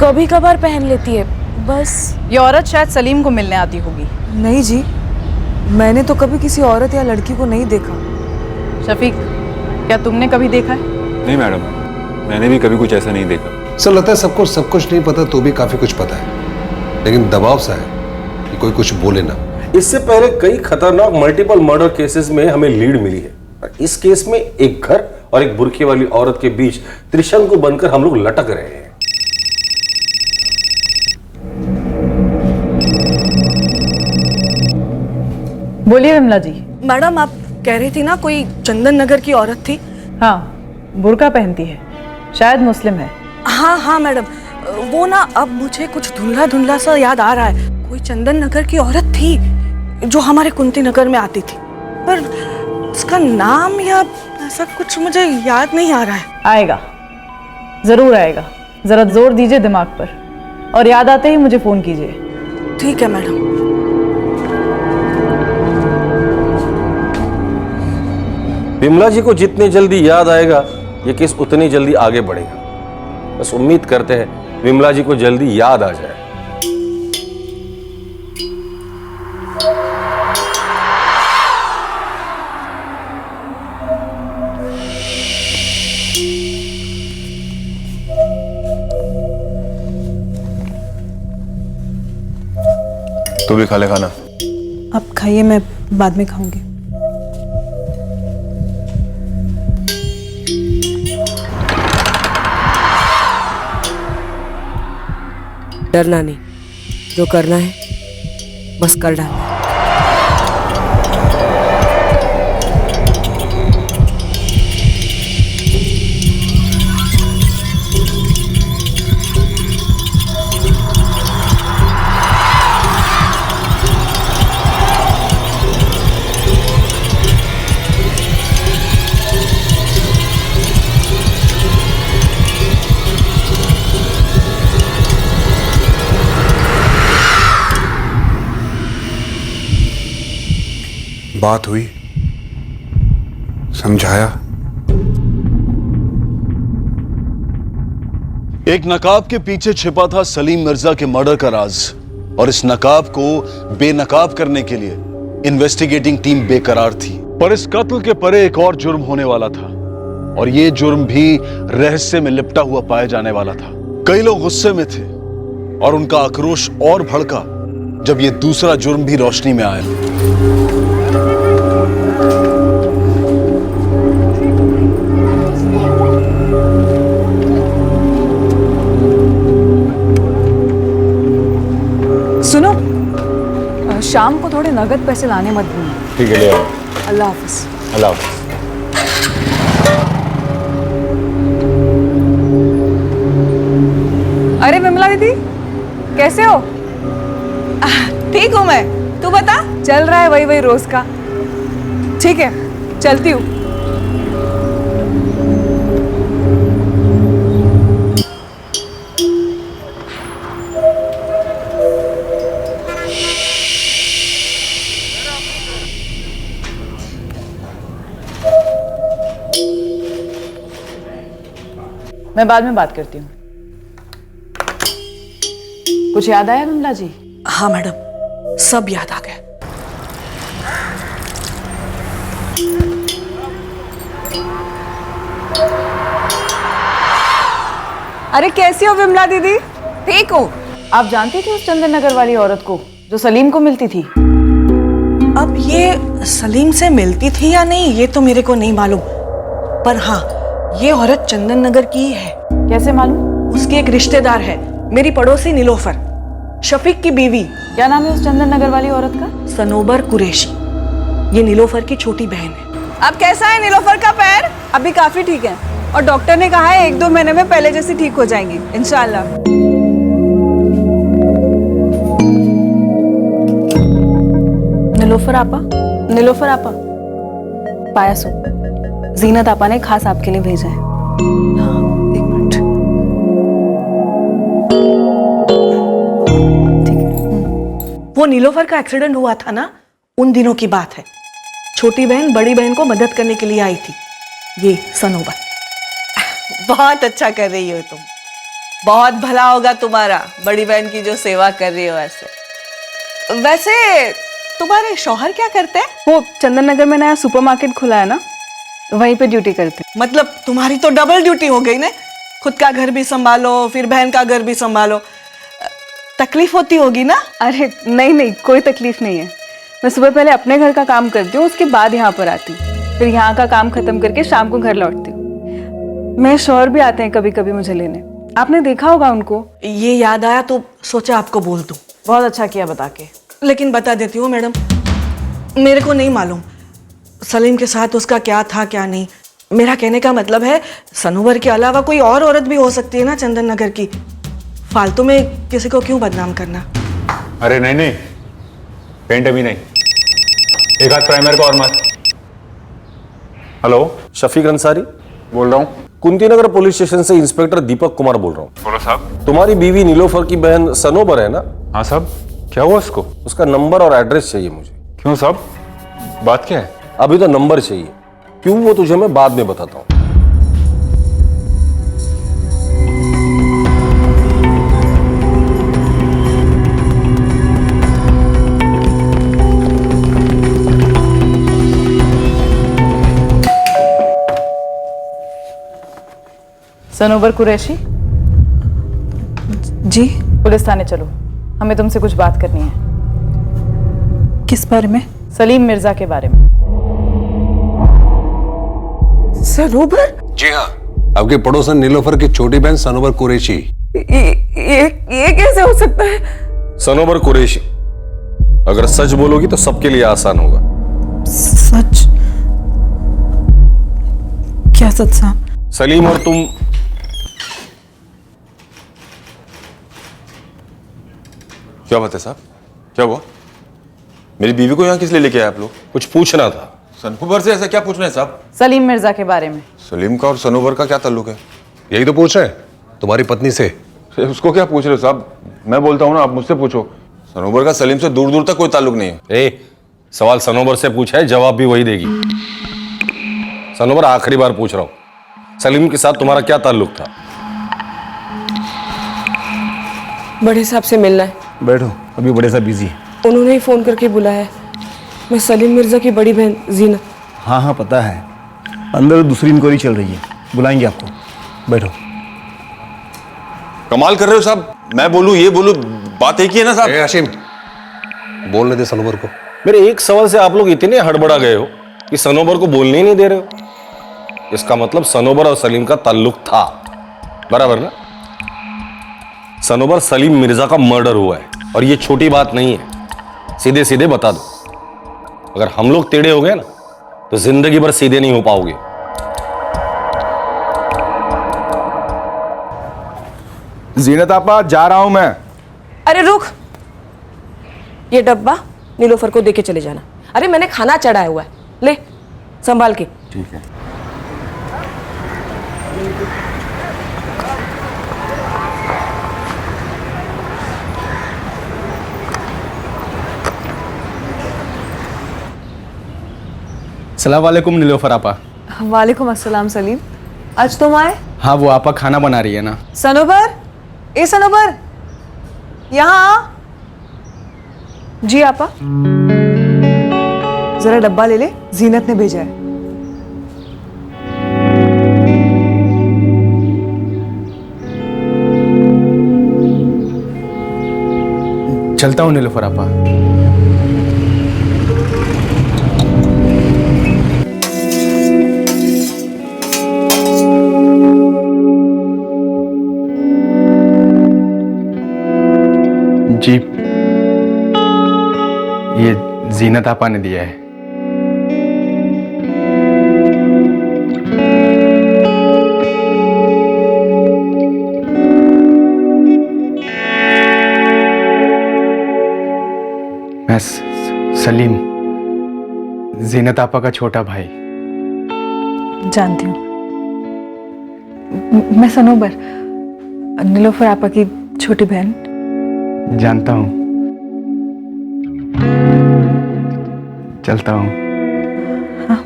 कभी कभार पहन लेती है बस। ये औरत शायद सलीम को मिलने आती होगी। नहीं जी, मैंने तो कभी किसी औरत या लड़की को नहीं देखा। शफीक, क्या तुमने कभी देखा है? नहीं मैडम, मैंने भी कभी कुछ ऐसा नहीं देखा। सर, लगता है सबको सब कुछ नहीं पता तो भी काफी कुछ पता है, लेकिन दबाव सा है कि कोई कुछ बोले ना। इससे पहले कई खतरनाक मल्टीपल मर्डर केसेस में हमें लीड मिली है। इस केस में एक घर और एक बुरखे वाली औरत के बीच त्रिशंकु बनकर हम लोग लटक रहे हैं। बोलिए विमला जी। मैडम, आप कह रही थी ना कोई चंदन नगर की औरत थी? हाँ, बुर्का पहनती है, शायद मुस्लिम है। हाँ हाँ मैडम, वो ना अब मुझे कुछ धुंधला धुंधला सा याद आ रहा है। कोई चंदन नगर की औरत थी, जो हमारे कुंती नगर में आती थी, पर उसका नाम या ऐसा कुछ मुझे याद नहीं आ रहा है। आएगा, जरूर आएगा। जरा जोर दीजिए दिमाग पर, और याद आते ही मुझे फोन कीजिए। ठीक है मैडम। विमला जी को जितनी जल्दी याद आएगा ये केस उतनी जल्दी आगे बढ़ेगा। बस उम्मीद करते हैं विमला जी को जल्दी याद आ जाए। तू भी खा ले खाना। आप खाइए, मैं बाद में खाऊंगी। डरना नहीं, जो करना है बस कर डालना। बात हुई, समझाया। एक नकाब के पीछे छिपा था सलीम मिर्जा के मर्डर का राज, और इस नकाब को बेनकाब करने के लिए इन्वेस्टिगेटिंग टीम बेकरार थी। पर इस कत्ल के परे एक और जुर्म होने वाला था, और यह जुर्म भी रहस्य में लिपटा हुआ पाया जाने वाला था। कई लोग गुस्से में थे और उनका आक्रोश और भड़का जब यह दूसरा जुर्म भी रोशनी में आया। सुनो, शाम को थोड़े नगद पैसे लाने मत भूलना। ठीक है, ले आओ। अल्लाह हाफिज। अल्लाह हाफिज। अरे विमला दीदी, कैसे हो? ठीक हूँ मैं, तू बता। चल रहा है वही रोज का। ठीक है, चलती हूँ। मैं बाद में बात करती हूँ। कुछ याद आया विमला जी? हाँ मैडम, सब याद आ गया। अरे कैसी हो विमला दीदी? ठीक हूँ। आप जानती थी उस चंदन नगर वाली औरत को जो सलीम को मिलती थी? अब ये सलीम से मिलती थी या नहीं ये तो मेरे को नहीं मालूम, पर हाँ ये औरत चंदन नगर की ही है। कैसे मालूम? उसकी एक रिश्तेदार है, मेरी पड़ोसी नीलोफर, शफीक की बीवी। क्या नाम है उस चंदन नगर वाली औरत का? सनोबर कुरैशी। ये नीलोफर की छोटी बहन है। अब कैसा है नीलोफर का पैर? अभी काफी ठीक है, और डॉक्टर ने कहा है 1-2 महीने में पहले जैसी ठीक हो जाएंगी इंशाल्लाह। नीलोफर आपा, पाया सूप जीनत आपा ने खास आपके लिए भेजा है। हाँ, एक मिनट। ठीक है। वो नीलोफर का एक्सीडेंट हुआ था ना, उन दिनों की बात है। छोटी बहन बड़ी बहन को मदद करने के लिए आई थी। ये सनोबर। बहुत अच्छा कर रही हो तुम, बहुत भला होगा तुम्हारा, बड़ी बहन की जो सेवा कर रही हो। ऐसे वैसे तुम्हारे शौहर क्या करते हैं? वो चंदन नगर में नया सुपरमार्केट खुला है ना, वहीं पे ड्यूटी करते हैं। मतलब तुम्हारी तो डबल ड्यूटी हो गई ना, खुद का घर भी संभालो फिर बहन का घर भी संभालो। तकलीफ होती होगी ना? अरे नहीं, कोई तकलीफ नहीं है। मैं सुबह पहले अपने घर का काम करती हूँ, उसके बाद यहाँ पर आती हूँ, फिर यहाँ का काम खत्म करके शाम को घर लौटती हूँ। मेरे शौहर भी आते हैं कभी कभी मुझे लेने, आपने देखा होगा उनको। ये याद आया तो सोचा आपको बोल दूं। बहुत अच्छा किया बता के। लेकिन बता देती हूँ मैडम, मेरे को नहीं मालूम सलीम के साथ उसका क्या था क्या नहीं। मेरा कहने का मतलब है सनोवर के अलावा कोई और औरत भी हो सकती है ना चंदन नगर की। फालतू में किसी को क्यों बदनाम करना। अरे नहीं, पेंट अभी नहीं। एक हाथ प्राइमर को और मार। हेलो, शफीक अंसारी बोल रहा हूँ। कुंती नगर पुलिस स्टेशन से इंस्पेक्टर दीपक कुमार बोल रहा हूँ। बोलो साहब। तुम्हारी बीवी नीलोफर की बहन सनोबर है ना? हाँ साहब, क्या हुआ उसको? उसका नंबर और एड्रेस चाहिए मुझे। क्यों साहब, बात क्या है? अभी तो नंबर चाहिए, क्यों वो तुझे मैं बाद में बताता हूँ। सनोबर कुरैशी जी। पुलिस थाने चलो, हमें तुमसे कुछ बात करनी है। किस बारे में? सलीम मिर्जा के बारे में। सनोबर? जी हाँ, आपके पड़ोसन नीलोफर की छोटी बहन सनोबर कुरैशी। ये कैसे हो सकता है? सनोबर कुरैशी, अगर सच बोलोगी तो सबके लिए आसान होगा। सच? क्या सच साहब? सलीम और तुम क्या बात है साहब, क्या हुआ? मेरी बीवी को यहाँ किस लिए लेके आए आप लोग? कुछ पूछना था। सनोबर से ऐसा क्या पूछना है साहब? सलीम मिर्जा के बारे में। सलीम का और सनोबर का क्या ताल्लुक है? यही तो पूछ रहे हैं तुम्हारी पत्नी से। उसको क्या पूछ रहे हो साहब? मैं बोलता हूँ ना, आप मुझसे पूछो। सनोबर का सलीम से दूर दूर तक कोई ताल्लुक नहीं है। सवाल सनोबर से पूछा है, जवाब भी वही देगी। सनोबर, आखिरी बार पूछ रहा हूँ, सलीम के साथ तुम्हारा क्या ताल्लुक था? बड़े साहब से मिलना है। बैठो, अभी बड़े साहब बिजी है। उन्होंने ही फोन करके बुलाया है। मैं सलीम मिर्जा की बड़ी बहन जीनत। हाँ हाँ पता है, अंदर दूसरी इंक्वायरी चल रही है, बुलाएंगे आपको। बैठो। कमाल कर रहे हो साहब, मैं बोलूं ये बोलूं, बात एक ही है ना साहब। हाशिम, बोलने दे सनोबर को। मेरे एक सवाल से आप लोग इतने हड़बड़ा गए हो कि सनोबर को बोलने ही नहीं दे रहे हो। इसका मतलब सनोबर और सलीम का ताल्लुक था, बराबर ना? सनोबर सलीम मिर्जा का मर्डर हुआ है और ये छोटी बात नहीं है। सीधे सीधे बता दो, अगर हम लोग टेढ़े हो गए ना तो जिंदगी भर सीधे नहीं हो पाओगे। जीनत आपा, जा रहा हूं मैं। अरे रुक, ये डब्बा नीलोफर को देके चले जाना। अरे मैंने खाना चढ़ाया हुआ है, ले संभाल के। ठीक है। अस्सलाम वालेकुम नीलोफर आपा। वालेकुम अस्सलाम सलीम, आज तुम आए? हाँ, वो आपा खाना बना रही है ना। सनोबर, ए सनोबर, यहाँ आ। जी आपा। जरा डब्बा ले ले, जीनत ने भेजा है। चलता हूँ नीलोफर आपा। जी, ये जीनत आपा ने दिया है। मैं सलीम, जीनत आपा का छोटा भाई। जानती हूँ। मैं सनोबर, नीलोफर आपा की छोटी बहन। जानता हूँ, चलता हूँ। हाँ।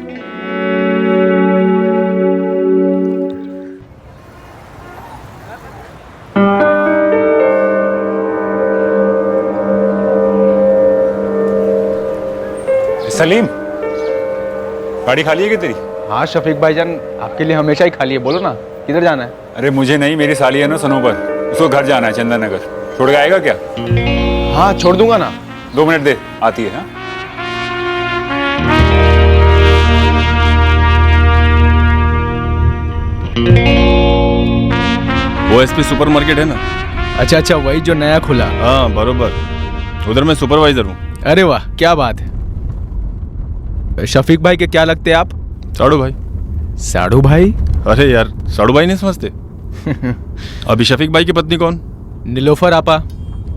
सलीम, गाड़ी खाली है क्या तेरी? हाँ शफीक भाईजान, आपके लिए हमेशा ही खाली है। बोलो ना, किधर जाना है? अरे मुझे नहीं, मेरी साली है ना सनोबर, उसको घर जाना है चंदन नगर। छोड़ के आएगा क्या? हाँ छोड़ दूंगा ना। 2 मिनट दे, आती है। हाँ, वो एसपी सुपरमार्केट है ना? अच्छा अच्छा, वही जो नया खुला। हाँ बरोबर, उधर मैं सुपरवाइजर हूँ। अरे वाह, क्या बात है। शफीक भाई के क्या लगते हैं आप? साड़ू भाई। साड़ू भाई? अरे यार, साड़ू भाई नहीं समझते? अभी शफीक भाई की पत्नी कौन? नीलोफर आपा।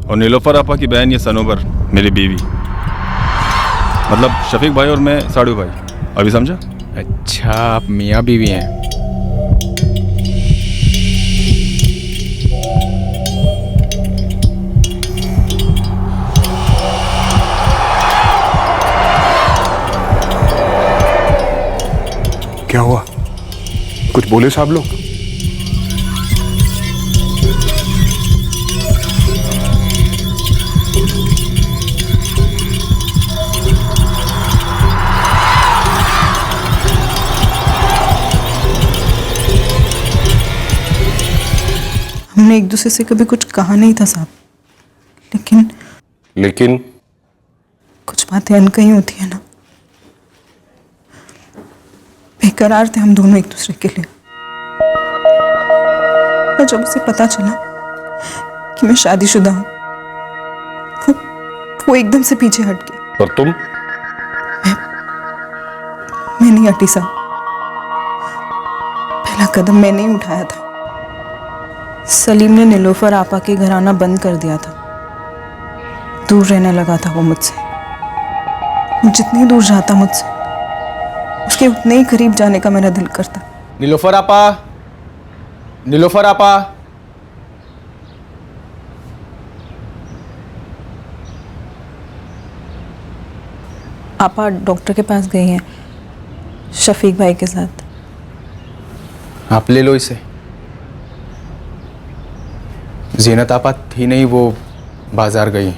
और नीलोफर आपा की बहन ये सनोबर, मेरी बीवी। मतलब शफीक भाई और मैं साड़ू भाई, अभी समझा? अच्छा, आप मियाँ बीवी हैं। क्या हुआ? कुछ बोले साहब लोग? हमने एक दूसरे से कभी कुछ कहा नहीं था साहब, लेकिन कुछ बातें अनकही होती है ना। बेकरार थे हम दोनों एक दूसरे के लिए। और जब उसे पता चला कि मैं शादीशुदा हूं, वो एकदम से पीछे हट गया। और तुम? मैं नहीं हटी साहब। पहला कदम मैंने ही उठाया था। सलीम ने नीलोफर आपा के घर आना बंद कर दिया था। दूर रहने लगा था वो मुझसे। जितनी दूर जाता मुझसे, उसके उतने ही करीब जाने का मेरा दिल करता। नीलोफर आपा, नीलोफर आपा। आपा डॉक्टर के पास गई हैं शफीक भाई के साथ। आप ले लो इसे। जीनत आपा थी नहीं, वो बाजार गई।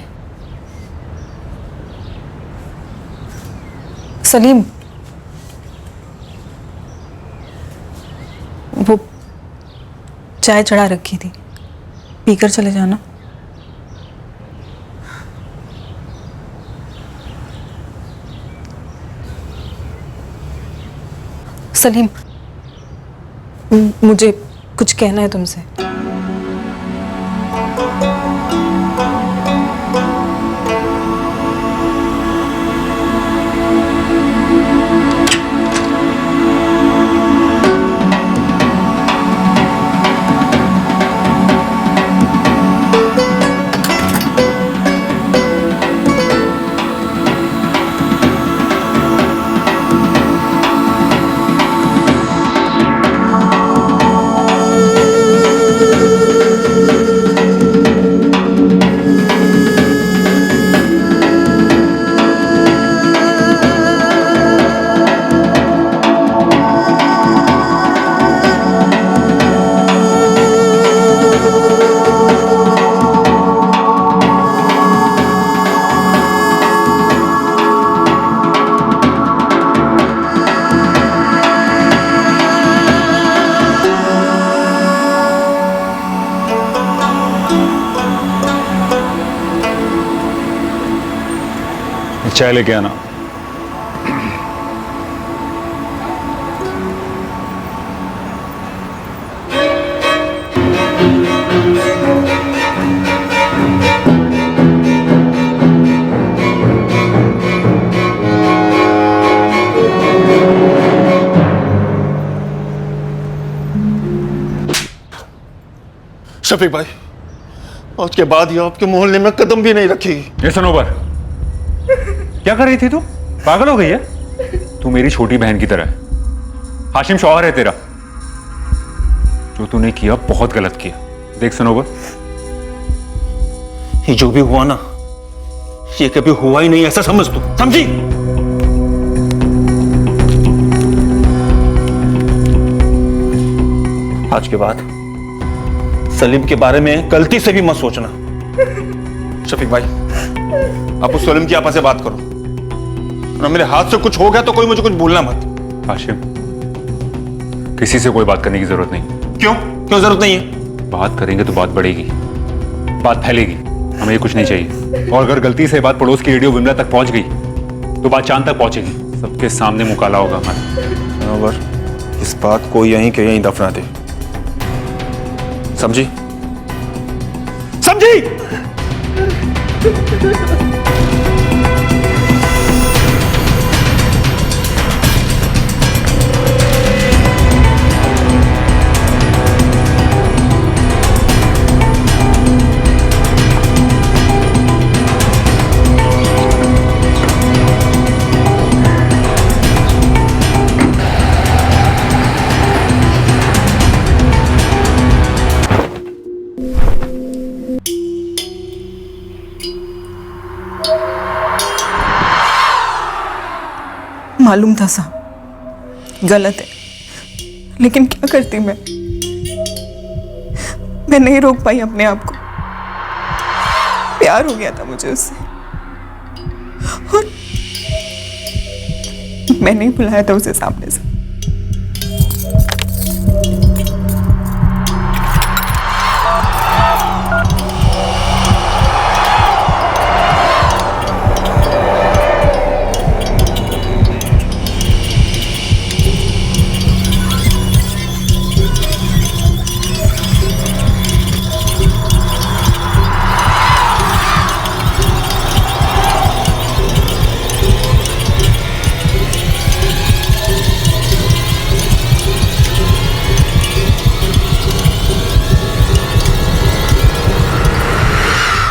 सलीम, वो चाय चढ़ा रखी थी, पीकर चले जाना। सलीम, मुझे कुछ कहना है तुमसे। चाय लेके आना। शफीक भाई, आज के बाद ये आपके मोहल्ले में कदम भी नहीं रखेगी। ये सनोवर, क्या कर रही थी तू? पागल हो गई है? तू मेरी छोटी बहन की तरह है। हाशिम शौहर है तेरा। जो तूने किया बहुत गलत किया। देख सनोवर, ये जो भी हुआ ना, ये कभी हुआ ही नहीं, ऐसा समझ तू, समझी? आज के बाद सलीम के बारे में गलती से भी मत सोचना। शफीक भाई, आप उस सलीम की आपस से बात करो ना। मेरे हाथ से कुछ हो गया तो कोई मुझे कुछ बोलना मत। हाशिम, किसी से कोई बात करने की जरूरत नहीं। क्यों क्यों जरूरत नहीं है? बात करेंगे तो बात बढ़ेगी, बात फैलेगी। हमें ये कुछ नहीं चाहिए। और अगर गलती से बात पड़ोस की रेडियो विमला तक पहुंच गई तो बात चांद तक पहुंचेगी। सबके सामने मुकाला होगा हमारा। इस बात को यहीं के यहीं दफना दे, समझी? समझी? मालूम था साहब, गलत है, लेकिन क्या करती मैं नहीं रोक पाई अपने आप को। प्यार हो गया था मुझे उससे और मैं नहीं बुलाया था उसे सामने से।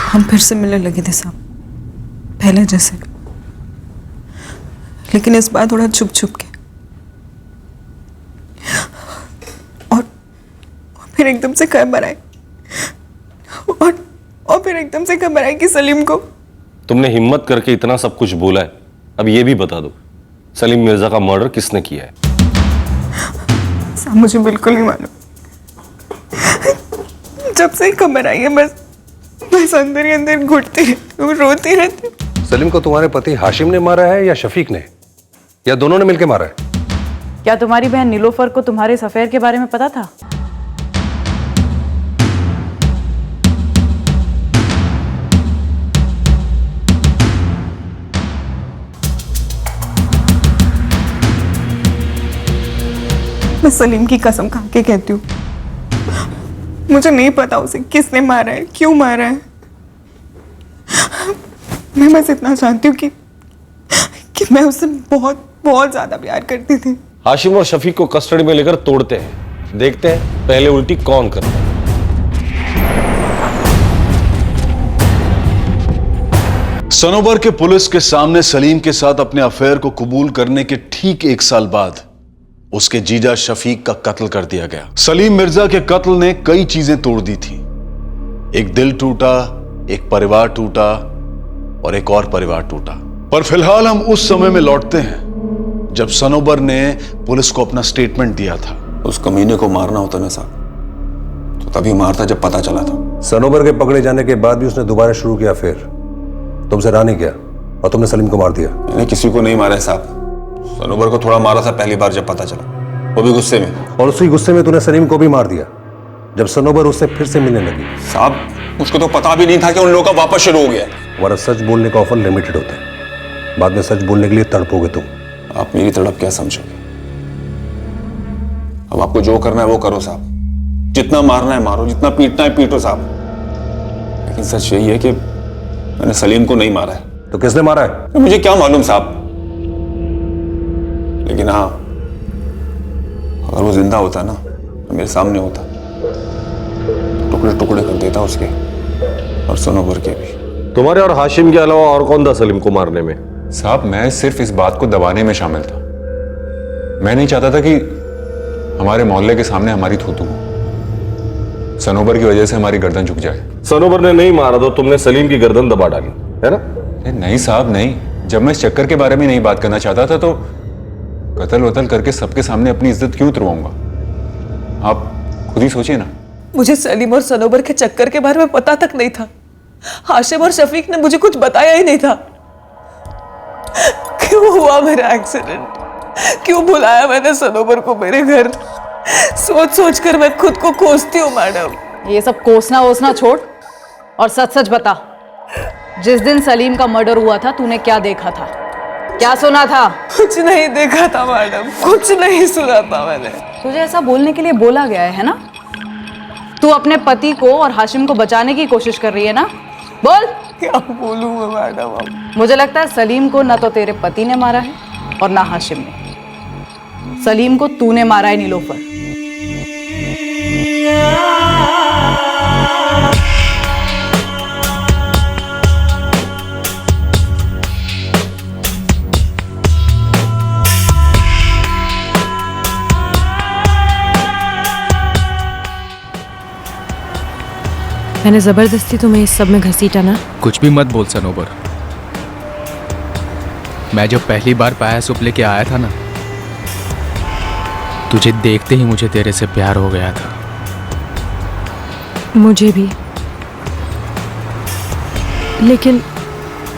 हम फिर से मिलने लगे थे साहब, पहले जैसे, लेकिन इस बार थोड़ा छुप छुप के। और फिर एकदम से खबर आई और फिर एकदम से खबर आई कि सलीम को। तुमने हिम्मत करके इतना सब कुछ बोला है, अब ये भी बता दो सलीम मिर्जा का मर्डर किसने किया है? साहब मुझे बिल्कुल नहीं मालूम। जब से ही खबर आई है बस अंदर ही अंदर घुटती रहती, रोती रहती। सलीम को तुम्हारे पति हाशिम ने मारा है या शफीक ने, या दोनों ने मिलकर मारा है? क्या तुम्हारी बहन नीलोफर को तुम्हारे इस अफेयर के बारे में पता था? मैं सलीम की कसम खा के कहती हूँ, मुझे नहीं पता उसे किसने मारा है, क्यों मारा है। मैं बस इतना जानती हूँ कि मैं उससे बहुत बहुत ज्यादा प्यार करती थी। हाशिम और शफीक को कस्टडी में लेकर तोड़ते हैं, देखते हैं पहले उल्टी कौन करता है। सनोबर के पुलिस के सामने सलीम के साथ अपने अफेयर को कबूल करने के ठीक 1 साल बाद उसके जीजा शफीक का कत्ल कर दिया गया। सलीम मिर्जा के कत्ल ने कई चीजें तोड़ दी थी। एक दिल टूटा, एक परिवार टूटा और एक और परिवार टूटा। पर फिलहाल हम उस समय में लौटते हैं जब सनोबर ने पुलिस को अपना स्टेटमेंट दिया था। उस कमीने को मारना होता ना साहब तो तभी मारता जब पता चला था। सनोबर के पकड़े जाने के बाद भी उसने दोबारा शुरू किया फिर तुमसे रानी किया और तुमने सलीम को मार दिया। मैंने किसी को नहीं मारा है साहब, सनोबर को थोड़ा मारा था पहली बार जब पता चला, वो भी गुस्से में। और उसी गुस्से में तूने सलीम को भी मार दिया जब सनोबर उससे फिर से मिलने लगी। साहब मुझको तो पता भी नहीं था कि उन लोगों का वापस शुरू हो गया। हमारा सच बोलने का ऑफर लिमिटेड होता है, बाद में सच बोलने के लिए तड़पोगे तुम। आप मेरी तड़प क्या समझोगे? अब आपको जो करना है वो करो साहब, जितना मारना है मारो, जितना पीटना है पीटो साहब, लेकिन सच यही है कि मैंने सलीम को नहीं मारा है। तो किसने मारा है? तो मुझे क्या मालूम साहब, लेकिन हाँ अगर वो जिंदा होता ना तो मेरे सामने होता, टुकड़े टुकड़े कर देता उसके और सनोबर के भी। तुम्हारे और हाशिम के अलावा और कौन था सलीम को मारने में? साहब मैं सिर्फ इस बात को दबाने में शामिल था। मैं नहीं चाहता था कि हमारे मोहल्ले के सामने हमारी थूथू हो, सनोबर की वजह से हमारी गर्दन झुक जाए। सनोबर ने नहीं मारा तो तुमने सलीम की गर्दन दबा डाली है ना? नहीं साहब नहीं, जब मैं इस चक्कर के बारे में नहीं बात करना चाहता था तो कत्ल वतल करके सबके सामने अपनी इज्जत क्यों उतरवाऊंगा? आप खुद ही सोचिए ना। मुझे सलीम और सनोबर के चक्कर के बारे में पता तक नहीं था। हाशिम और शफीक ने मुझे कुछ बताया ही नहीं था। क्यों हुआ मेरा एक्सीडेंट? क्यों बुलाया मैंने सनोबर को मेरे घर? सोच सोच कर मैं खुद को कोसती हूँ मैडम। ये सब कोसना वोसना छोड़ और सच सच बता, जिस दिन सलीम का मर्डर हुआ था तूने क्या देखा था, क्या सुना था? कुछ नहीं देखा था मैडम, कुछ नहीं सुना था मैंने। तुझे ऐसा बोलने के लिए बोला गया है ना? तू अपने पति को और हाशिम को बचाने की कोशिश कर रही है ना? बोल। क्या बोलूं मैं मैडम? मुझे लगता है सलीम को ना तो तेरे पति ने मारा है और ना हाशिम ने। सलीम को तूने मारा है नीलोफर। मैंने जबरदस्ती तुम्हें इस सब में घसीटा ना? कुछ भी मत बोल सनोबर, मैं जब पहली बार पाया सूप लेके आया था ना, तुझे देखते ही मुझे तेरे से प्यार हो गया था। मुझे भी। लेकिन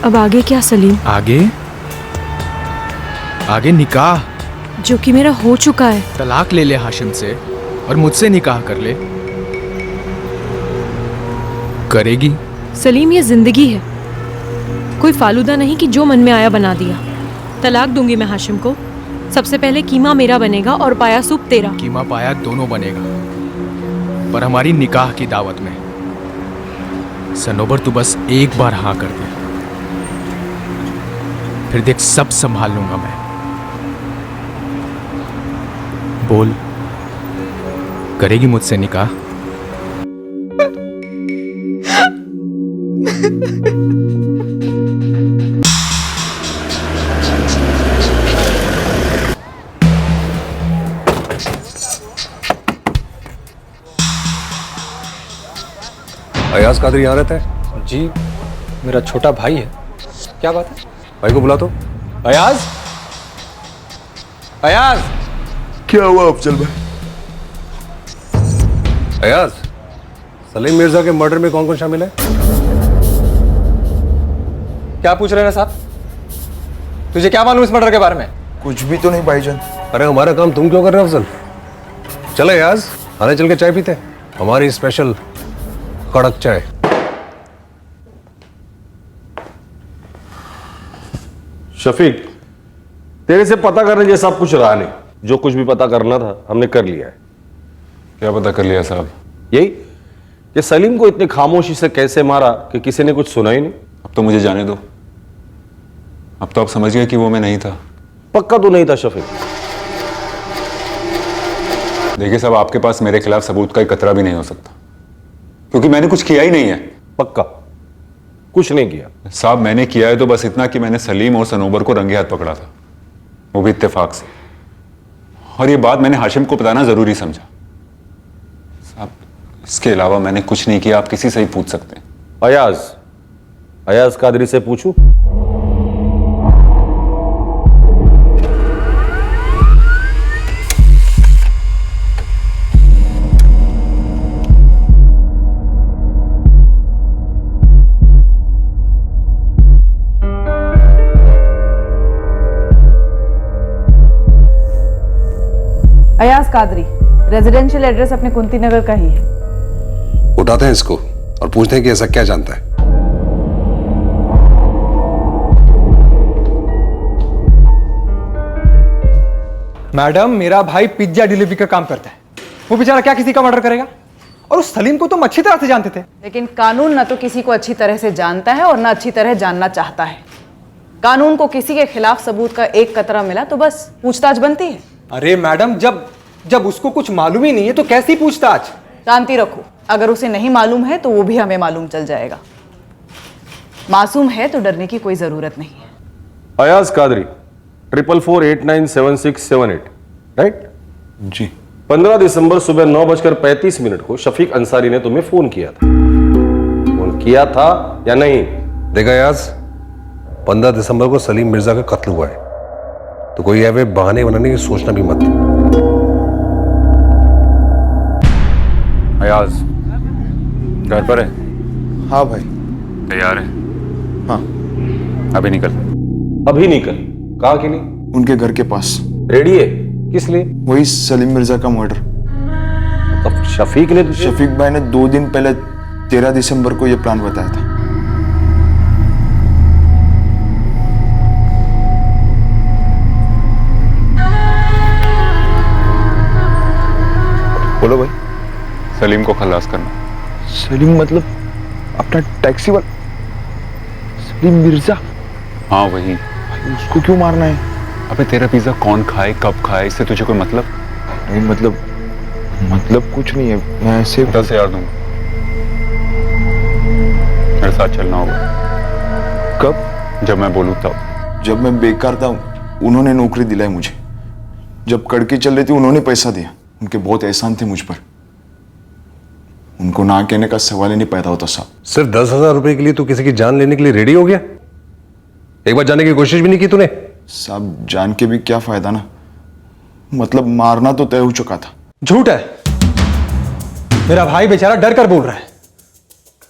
अब आगे क्या सलीम? आगे आगे निकाह, जो कि मेरा हो चुका है। तलाक ले ले हाशिम से और मुझसे निकाह कर ले। करेगी? सलीम, ये जिंदगी है, कोई फालूदा नहीं कि जो मन में आया बना दिया। तलाक दूंगी मैं हाशिम को। सबसे पहले कीमा मेरा बनेगा और पाया सूप तेरा। कीमा पाया दोनों बनेगा, पर हमारी निकाह की दावत में। सनोबर, तू बस एक बार हाँ कर दे, फिर देख सब संभाल लूंगा मैं। बोल, करेगी मुझसे निकाह? अयाज कादरी यहाँ रहता है? जी, मेरा छोटा भाई है। क्या बात है? भाई को बुला तो। अयाज, अयाज। क्या हुआ अफजल भाई? अयाज, सलीम मिर्जा के मर्डर में कौन कौन शामिल है? क्या पूछ रहे हैं साहब? तुझे क्या मालूम इस मर्डर के बारे में? कुछ भी तो नहीं भाईजान। अरे हमारा काम तुम क्यों कर रहे हो अफजल? चलो अयाज, आने चल के चाय पीते हैं, हमारी स्पेशल कड़क चाय। शफीक, तेरे से पता करने जैसा कुछ रहा नहीं। जो कुछ भी पता करना था हमने कर लिया है। क्या पता कर लिया साहब? यही कि सलीम को इतनी खामोशी से कैसे मारा कि किसी ने कुछ सुना ही नहीं। अब तो मुझे जाने दो। अब तो आप समझ गए कि वो मैं नहीं था। पक्का तो नहीं था शफीक? देखिए साहब, आपके पास मेरे खिलाफ सबूत का एक कतरा भी नहीं हो सकता, क्योंकि मैंने कुछ किया ही नहीं है। पक्का कुछ नहीं किया साहब? मैंने किया है तो बस इतना कि मैंने सलीम और सनोबर को रंगे हाथ पकड़ा था, वो भी इत्तेफाक से। और ये बात मैंने हाशिम को बताना जरूरी समझा। साहब, इसके अलावा मैंने कुछ नहीं किया। आप किसी से ही पूछ सकते हैं। अयाज कादरी से पूछूं? अयाज कादरी, रेजिडेंशियल एड्रेस अपने कुंती नगर का ही है। उठाते हैं इसको और पूछते हैं कि ऐसा क्या जानता है। मैडम, मेरा भाई पिज्जा डिलीवरी का काम करता है। वो बेचारा क्या किसी का मर्डर करेगा? और उस सलीम को तुम अच्छी तरह से जानते थे। लेकिन कानून ना तो किसी को अच्छी तरह से जानता है और ना अच्छी तरह जानना चाहता है। कानून को किसी के खिलाफ सबूत का एक कतरा मिला तो बस पूछताछ बनती है। अरे मैडम, जब उसको कुछ मालूम ही नहीं है तो कैसी पूछताछ? शांति रखो, अगर उसे नहीं मालूम है तो वो भी हमें मालूम चल जाएगा। मासूम है तो डरने की कोई जरूरत नहीं है। अयाज कादरी, 44497678, राइट? जी। 15 दिसंबर सुबह 9:35 को शफीक अंसारी ने तुम्हें फोन किया था। फोन किया था या नहीं? देखा अयाज, 15 दिसंबर को सलीम मिर्जा का कत्ल हुआ है, तो कोई ऐसे बहाने बनाने की सोचना भी मत। अयाज घर पर है? हाँ भाई। तैयार है? हाँ। अभी निकल। अभी निकल? कहाँ के लिए? उनके घर के पास। रेडी है? किस लिए? वही सलीम मिर्जा का मर्डर। अब शफीक ने शफीक भाई ने 2 दिन पहले 13 दिसंबर को यह प्लान बताया था। बोलो भाई। सलीम को खलास करना। सलीम मतलब अपना टैक्सी वाला सलीम मिर्जा? हाँ वही। उसको क्यों मारना है? अबे तेरा पिज्जा कौन खाए, कब खाए, इससे तुझे कोई मतलब? नहीं मतलब कुछ नहीं है। मैं ऐसे 10,000 दूंगा। मेरे साथ चलना होगा। कब? जब मैं बोलूँ तब। जब मैं बेकार था उन्होंने नौकरी दिलाई मुझे। जब कड़की चल रही थी उन्होंने पैसा दिया। उनके बहुत एहसान थे मुझ पर। उनको ना कहने का सवाल ही नहीं पैदा होता साहब। सिर्फ 10,000 रुपए के लिए तू किसी की जान लेने के लिए रेडी हो गया? एक बार जाने की कोशिश भी नहीं की तूने? साहब जान के भी क्या फायदा ना, मतलब मारना तो तय हो चुका था। झूठ है, मेरा भाई बेचारा डर कर बोल रहा है।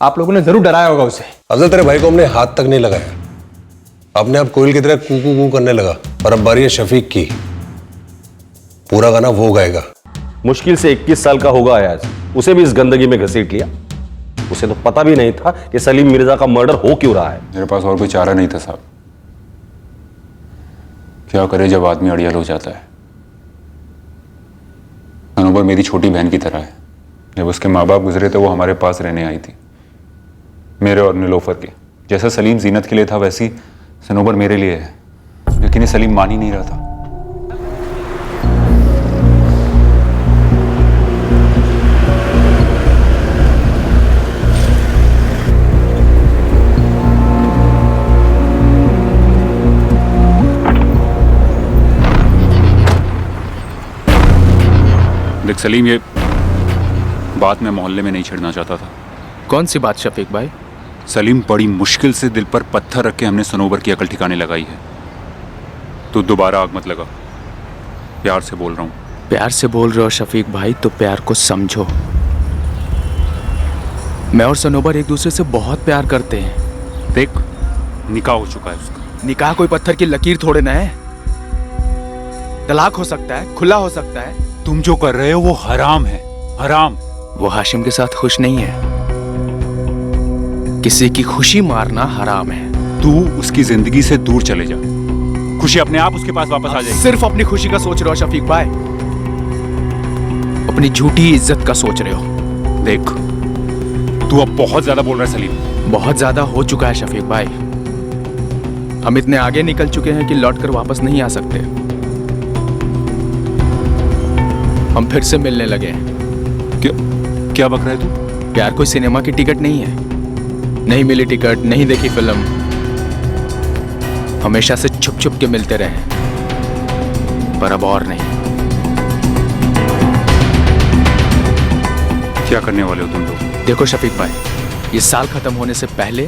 आप लोगों ने जरूर डराया होगा उसे। अफजल तेरे भाई को हमने हाथ तक नहीं लगाया, अपने आप कोयल की तरह कू कू करने लगा। और अब बारी है शफीक की, पूरा गाना वो गाएगा। मुश्किल से 21 साल का होगा अयाज, उसे भी इस गंदगी में घसीट लिया। उसे तो पता भी नहीं था कि सलीम मिर्जा का मर्डर हो क्यों रहा है। मेरे पास और कोई चारा नहीं था साहब। क्या करे जब आदमी अड़ियल हो जाता है। सनोबर मेरी छोटी बहन की तरह है। जब उसके माँ बाप गुजरे तो वो हमारे पास रहने आई थी, मेरे और नीलोफर के। जैसा सलीम जीनत के लिए था वैसी सनोबर मेरे लिए है, लेकिन ये सलीम मान ही नहीं रहा था। देख सलीम, ये बात मैं मोहल्ले में नहीं छेड़ना चाहता था। कौन सी बात शफीक भाई? सलीम, बड़ी मुश्किल से दिल पर पत्थर रख के हमने सनोबर की अकल ठिकाने लगाई है। तो दोबारा आग मत लगा, प्यार से बोल रहा हूँ। प्यार से बोल रहे हो शफीक भाई तो प्यार को समझो। मैं और सनोबर एक दूसरे से बहुत प्यार करते हैं। देख, निकाह हो चुका है उसका। निकाह कोई पत्थर की लकीर थोड़े ना है। तलाक हो सकता है, खुला हो सकता है। तुम जो कर रहे हो वो हराम है, हराम। वो हाशिम के साथ खुश नहीं है। किसी की खुशी मारना हराम है। तू उसकी जिंदगी से दूर चले जा, खुशी अपने आप उसके पास वापस आ जाएगी। सिर्फ अपनी खुशी का सोच रहे हो शफीक भाई, अपनी झूठी इज्जत का सोच रहे हो। देख, तू अब बहुत ज्यादा बोल रहा है सलीम। बहुत ज्यादा हो चुका है शफीक भाई। हम इतने आगे निकल चुके हैं कि लौटकर वापस नहीं आ सकते। हम फिर से मिलने लगे हैं। क्या बक रहा है तू? प्यार कोई सिनेमा की टिकट नहीं है। नहीं मिली टिकट, नहीं देखी फिल्म, हमेशा से छुप छुप के मिलते रहे, पर अब और नहीं। क्या करने वाले हो तुम लोग? देखो शफीक भाई, ये साल खत्म होने से पहले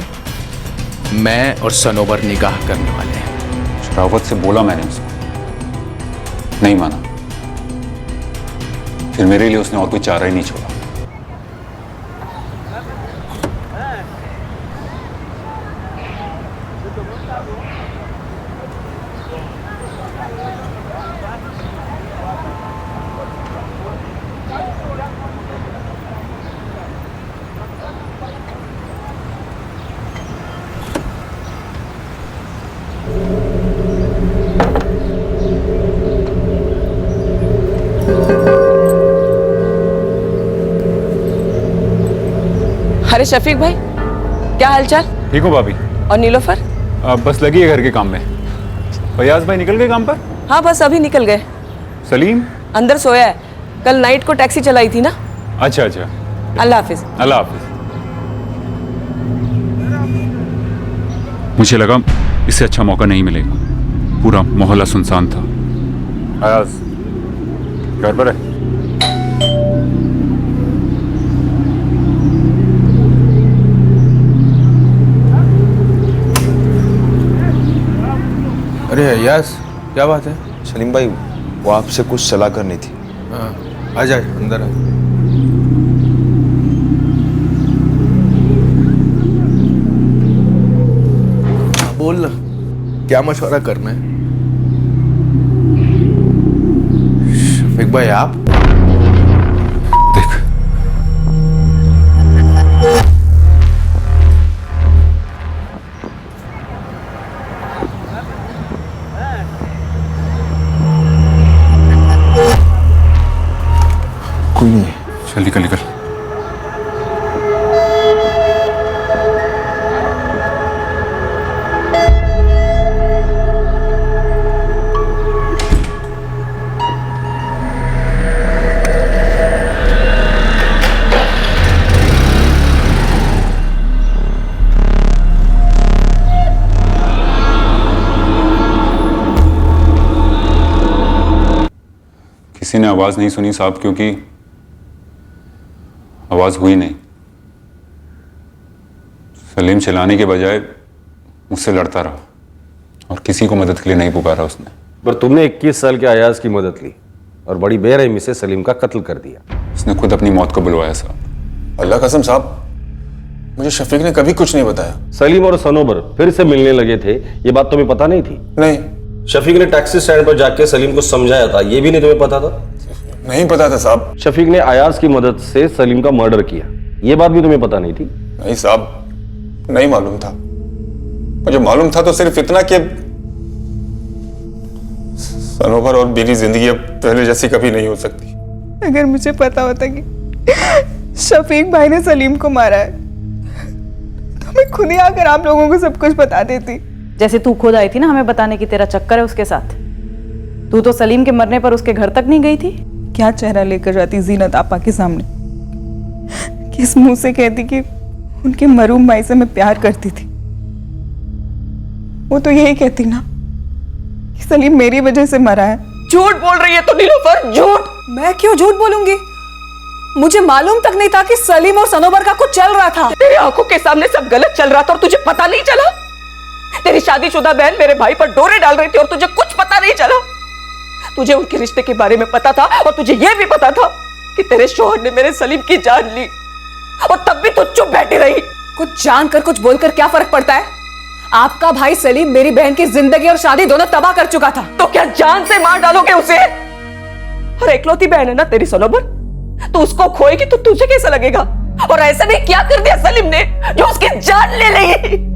मैं और सनोबर निकाह करने वाले हैं। शरावत से बोला मैंने उसको, नहीं माना। फिर मेरे लिए उसने और कोई चारा ही नहीं छोड़ा। अरे शफीक भाई, क्या हालचाल? ठीक हो भाभी? और नीलोफर? बस लगी है घर के काम में। फयाज भाई निकल गए काम पर? हाँ, बस अभी निकल गए। सलीम अंदर सोया है, कल नाइट को टैक्सी चलाई थी ना। अच्छा अच्छा, अल्लाह हाफिज। अल्लाह हाफिज। मुझे लगा इससे अच्छा मौका नहीं मिलेगा। पूरा मोहल्ला सुनसान था। फयाज घर पर है? अरे यस, क्या बात है? सलीम भाई, वो आपसे कुछ सलाह करनी थी। हाँ, आ जा अंदर आ। बोल ना, क्या मशवरा करना है? शफीक भाई आप देख, कोई नहीं है। चल निकल निकल। किसी ने आवाज नहीं सुनी साहब, क्योंकि आवाज हुई नहीं। सलीम चिल्लाने के बजाय मुझसे लड़ता रहा और किसी को मदद के लिए नहीं पुकारा उसने। पर तुमने 21 साल के अयाज की मदद ली और बड़ी बेरहमी से सलीम का कत्ल कर दिया। उसने खुद अपनी मौत को बुलवाया साहब। अल्लाह कसम साहब, मुझे शफीक ने कभी कुछ नहीं बताया। सलीम और सनोबर फिर से मिलने लगे थे, ये बात तुम्हें पता नहीं थी? नहीं। शफीक ने टैक्सी स्टैंड पर जाके सलीम को समझाया था, ये भी नहीं तुम्हें पता था? नहीं पता था साहब। शफीक ने अयाज की मदद से सलीम का मर्डर किया, ये बात भी तुम्हें पता नहीं थी? नहीं साहब, नहीं मालूम था। मुझे मालूम था तो सिर्फ इतना कि सनोबर और मेरी जिंदगी अब पहले जैसी कभी नहीं हो सकती। अगर मुझे पता होता कि शफीक भाई ने सलीम को मारा है तो मैं खुद ही आकर आप लोगों को सब कुछ बता देती। जैसे तू खुद आई थी ना हमें बताने की तेरा चक्कर है उसके साथ। तू तो सलीम के मरने पर उसके घर तक नहीं गई थी। क्या चेहरा लेकर जाती जीनत आपा के सामने, किस मुंह से कहती कि उनके मरूम भाई से मैं प्यार करती थी। वो तो यही कहती ना कि सलीम मेरी वजह से मरा है। झूठ बोल रही है तो नीलोफर, झूठ। मैं क्यों झूठ बोलूंगी? मुझे मालूम तक नहीं था कि सलीम और सनोबर का कुछ चल रहा था। तेरे आंखों के सामने सब गलत चल रहा था और तुझे पता नहीं चला। तेरी शादीशुदा बहन मेरे भाई पर डोरे डाल रही थी और तुझे कुछ पता नहीं चला। तुझे उनके रिश्ते के बारे में पता था और तुझे यह भी पता था कि तेरे शौहर ने मेरे सलीम की जान ली और तब भी तू चुप बैठी रही। कुछ जानकर कुछ बोलकर क्या फर्क पड़ता है? आपका भाई सलीम मेरी बहन की जिंदगी और शादी दोनों तबाह कर चुका था। तो क्या जान से मार डालोगे उसे? और एकलौती बहन है ना तेरी सनोबर, तो उसको खोएगी तो तुझे कैसा लगेगा? और ऐसा नहीं क्या कर दिया सलीम ने जो उसकी जान ले ली?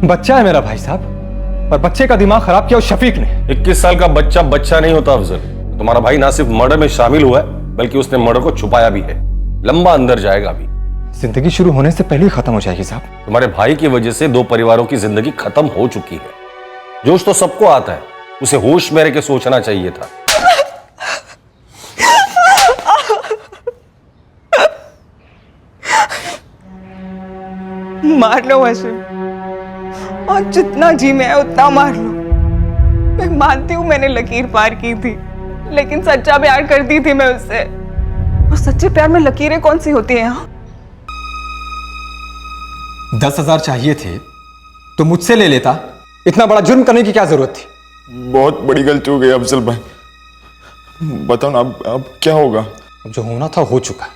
बच्चा है मेरा भाई साहब, और बच्चे का दिमाग खराब किया उस शफीक ने। 21 साल का बच्चा बच्चा नहीं होता अफजल। तुम्हारा भाई ना सिर्फ मर्डर में शामिल हुआ है बल्कि उसने मर्डर को छुपाया भी है। लंबा अंदर जाएगा अभी। जिंदगी शुरू होने से पहले ही खत्म हो जाएगी साहब। तुम्हारे भाई की वजह से 2 परिवारों की जिंदगी खत्म हो चुकी है। जोश तो सबको आता है, उसे होश में रह के सोचना चाहिए था। मार लो हाशिम, और जितना जी में है उतना मार लो। मैं मानती हूँ मैंने लकीर पार की थी, लेकिन सच्चा प्यार करती थी मैं उससे। और सच्चे प्यार में लकीरें कौन सी होती हैं? यहाँ 10,000 चाहिए थे तो मुझसे ले लेता। इतना बड़ा जुर्म करने की क्या जरूरत थी? बहुत बड़ी गलती हो गई अफजल भाई, बताओ ना अब क्या होगा? अब जो होना था हो चुका।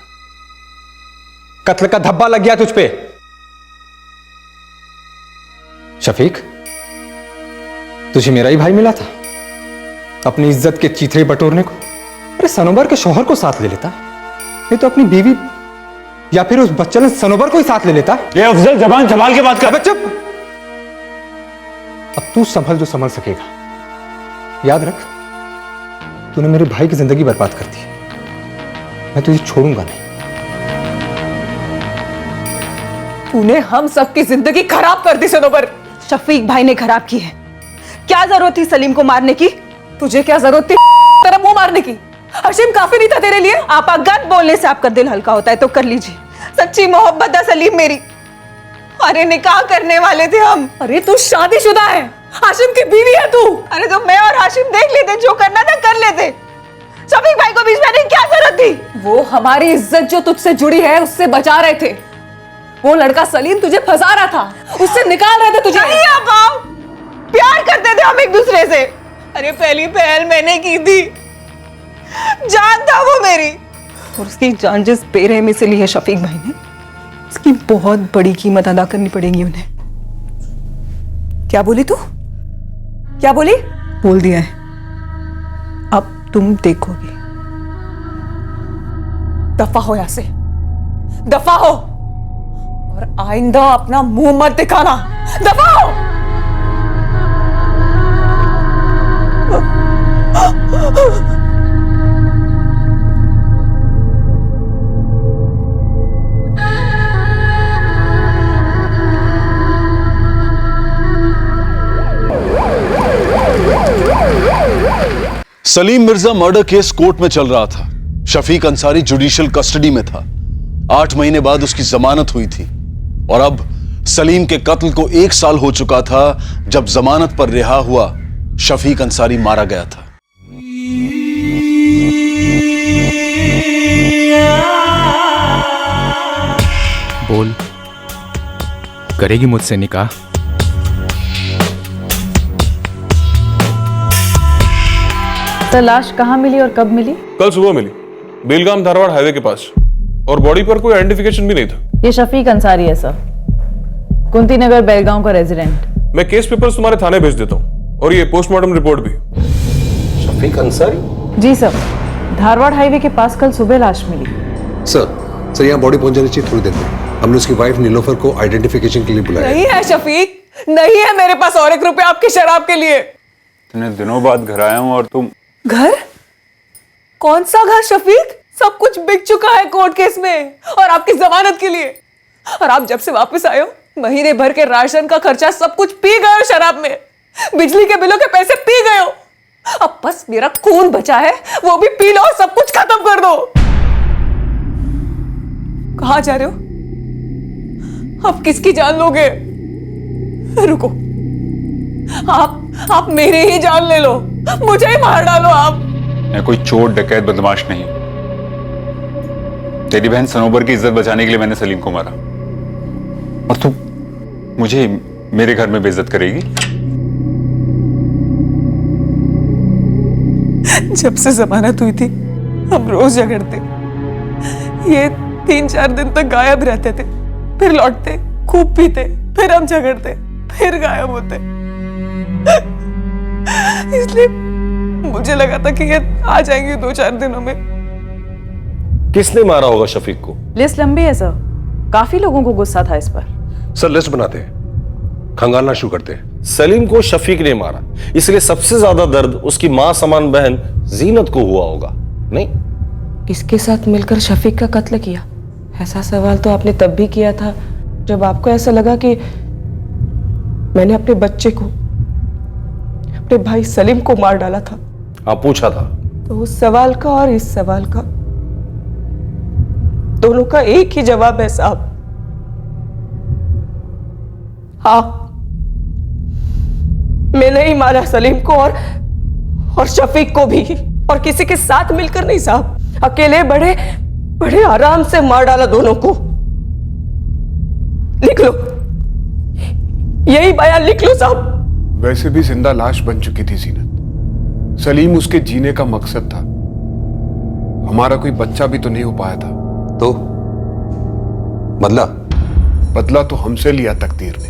कत्ल का धब्बा लग गया तुझ पे। शफीक, तुझे मेरा ही भाई मिला था अपनी इज्जत के चीथड़े बटोरने को। अरे सनोबर के शौहर को साथ ले लेता, नहीं तो अपनी बीवी या फिर उस बच्चन सनोबर को ही साथ ले लेता। ये अफजल जबान संभाल के बात कर। चुप। अब तू संभल जो संभल सकेगा। याद रख, तूने मेरे भाई की जिंदगी बर्बाद कर दी, मैं तुझे छोड़ूंगा नहीं। तूने हम सबकी जिंदगी खराब कर दी सनोबर। शफीक भाई ने खराब की है। क्या जरूरत थी सलीम को मारने की? तुझे क्या जरूरत थी तेरा मुंह मारने की? हाशिम काफी नहीं था तेरे लिए? आप गलत बोलने से आपका दिल हल्का होता है तो कर लीजिए। सच्ची मोहब्बत है सलीम मेरी। अरे निकाह करने वाले थे हम। अरे तू शादीशुदा है, हाशिम की बीवी है तू। अरे तो मैं और हाशिम देख लेते, जो करना था कर लेते। शफीक भाई को बीच में आने की क्या जरूरत थी? वो हमारी इज्जत जो तुझसे जुड़ी है उससे बचा रहे थे। वो लड़का सलीम तुझे फंसा रहा था, उससे निकाल रहे थे तुझे। नहीं आप प्यार करते थे हम एक दूसरे से। अरे पहली पहल मैंने की थी, जान था वो मेरी। और उसकी जान जिस बेरहमी से ली है शफीक भाई ने, उसकी बहुत बड़ी कीमत अदा करनी पड़ेगी उन्हें। क्या बोली तू? क्या बोली? बोल दिया है, अब तुम देखोगे। दफा हो यहां से, दफा हो, और आइंदा अपना मुंह मत दिखाना। दफा हो। Salim Mirza murder case court में चल रहा था। शफीक अंसारी जुडिशियल कस्टडी में था। 8 महीने बाद उसकी जमानत हुई थी और अब सलीम के कत्ल को 1 साल हो चुका था जब जमानत पर रिहा हुआ शफीक अंसारी मारा गया था। बोल, करेगी मुझसे निकाह? तो लाश कहाँ मिली और कब मिली? कल सुबह मिली, बेलगाम धारवाड़ हाईवे के पास, और बॉडी पर कोई आइडेंटिफिकेशन भी नहीं था। ये शफीक अंसारी है सर, कुंती नगर बेलगांव का रेजिडेंट। मैं केस पेपर्स तुम्हारे थाने भेज देता हूँ और ये पोस्टमार्टम रिपोर्ट भी। शफीक अंसारी? जी सर, धारवाड़ हाईवे के पास कल सुबह लाश मिली। सर यहाँ बॉडी पहुंच जानी चाहिए थोड़ी देर में। हमने उसकी वाइफ नीलोफर को आइडेंटिफिकेशन के लिए बुलाया। नहीं है शफीक, नहीं है मेरे पास और 1 रुपया आपकी शराब के लिए। इतने दिनों बाद घर आया हूँ और तुम। घर? कौन सा घर शफीक? सब कुछ बिक चुका है कोर्ट केस में और आपकी जमानत के लिए। और आप जब से वापस आए हो, महीने भर के राशन का खर्चा सब कुछ पी गए हो शराब में, बिजली के बिलों के पैसे पी गए हो। अब बस मेरा खून बचा है, वो भी पी लो और सब कुछ खत्म कर दो। कहां जा रहे हो? आप किसकी जान लोगे? रुको, आप मेरी ही जान ले लो, मुझे ही मार डालो आप। मैं कोई चोर डकैत बदमाश नहीं। तेरी बहन सनोबर की इज्जत बचाने के लिए मैंने सलीम को मारा, और तू मुझे मेरे घर में बेइज्जत करेगी? जब से जमानत हुई थी हम रोज झगड़ते। ये 3-4 दिन तक गायब रहते थे, फिर लौटते, खूब पीते, फिर हम झगड़ते, फिर गायब होते। इसलिए मुझे लगा था कि ये आ जाएंगे 2-4 दिनों में। किसने मारा होगा शफीक को? लिस्ट लंबी है सर, काफी लोगों को गुस्सा था इस पर। सर लिस्ट बनाते हैं, खंगालना शुरू करते हैं। सलीम को शफीक ने मारा, इसलिए सबसे ज्यादा दर्द उसकी मां समान बहन जीनत को हुआ होगा, नहीं? किसके साथ मिलकर शफीक का कत्ल किया? ऐसा सवाल तो आपने तब भी किया था जब आपको ऐसा लगा कि मैंने अपने बच्चे को, अपने भाई सलीम को मार डाला था। हाँ पूछा था। तो उस सवाल का और इस सवाल का दोनों का एक ही जवाब है साहब। हाँ, मैंने ही मारा सलीम को और शफीक को भी, और किसी के साथ मिलकर नहीं साहब, अकेले बड़े आराम से मार डाला दोनों को। लिख लो, यही बयान लिख लो साहब। वैसे भी जिंदा लाश बन चुकी थी जीनत। सलीम उसके जीने का मकसद था। हमारा कोई बच्चा भी तो नहीं हो पाया था। तो बदला तो हमसे लिया तकदीर ने।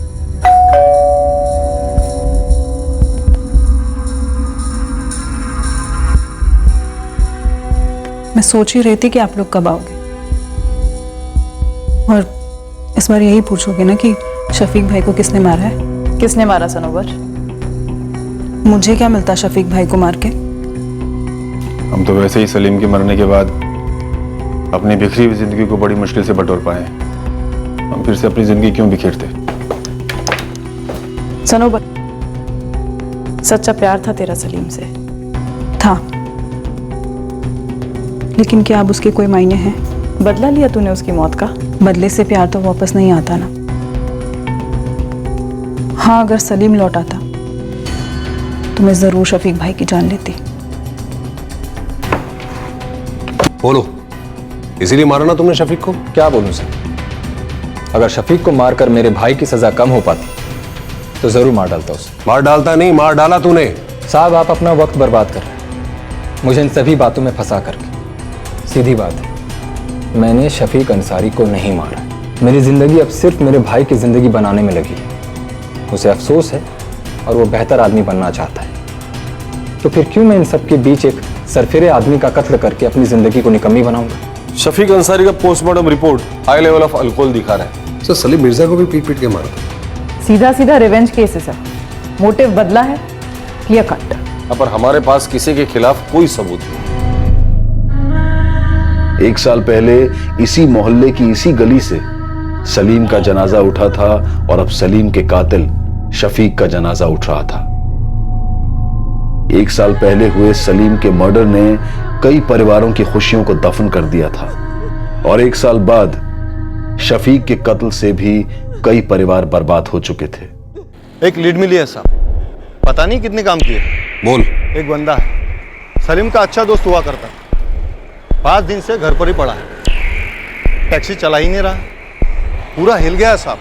मैं सोच ही रही थी कि आप लोग कब आओगे, और इस बार यही पूछोगे ना कि शफीक भाई को किसने मारा है। किसने मारा सनोवर? मुझे क्या मिलता शफीक भाई को मार के? हम तो वैसे ही सलीम के मरने के बाद अपनी बिखरी हुई जिंदगी को बड़ी मुश्किल से बटोर पाए। हम फिर से अपनी जिंदगी क्यों बिखेरते? सनोबर, सच्चा प्यार था तेरा सलीम से, था, लेकिन क्या अब उसके कोई मायने हैं? बदला लिया तूने उसकी मौत का? बदले से प्यार तो वापस नहीं आता ना। हाँ, अगर सलीम लौट आता तो मैं जरूर शफीक भाई की जान लेती। बोलो, इसीलिए मारा ना तुमने शफीक को? क्या बोलूं सर, अगर शफीक को मारकर मेरे भाई की सजा कम हो पाती तो जरूर मार डालता उसे। मार डालता नहीं, मार डाला तूने। साहब, आप अपना वक्त बर्बाद कर रहे हैं मुझे इन सभी बातों में फंसा करके। सीधी बात है, मैंने शफीक अंसारी को नहीं मारा। मेरी जिंदगी अब सिर्फ मेरे भाई की जिंदगी बनाने में लगी है। उसे अफसोस है और वो बेहतर आदमी बनना चाहता है, तो फिर क्यों मैं इन सब के बीच एक सरफिरे आदमी का कत्ल करके अपनी जिंदगी को निकम्मी बनाऊंगा? शफीक अंसारी का postmortem report high level of alcohol दिखा रहा है। सर, सलीम मिर्जा को भी पीट के मारा था। सीधा रिवेंज केस है सर। मोटिव बदला है, क्लियर कट। पर हमारे पास किसी के खिलाफ कोई सबूत नहीं। 1 साल पहले इसी मोहल्ले की इसी गली से सलीम का जनाजा उठा था और अब सलीम के कातिल शफीक का जनाजा उठ रहा था। 1 साल पहले हुए सलीम के मर्डर ने कई परिवारों की खुशियों को दफन कर दिया था और 1 साल बाद शफीक के कत्ल से भी कई परिवार बर्बाद हो चुके थे। एक लीड मिली है साहब, पता नहीं कितने काम किए। बोल। एक बंदा है, सलीम का अच्छा दोस्त हुआ करता, 5 दिन से घर पर ही पड़ा है, टैक्सी चला ही नहीं रहा, पूरा हिल गया है साहब।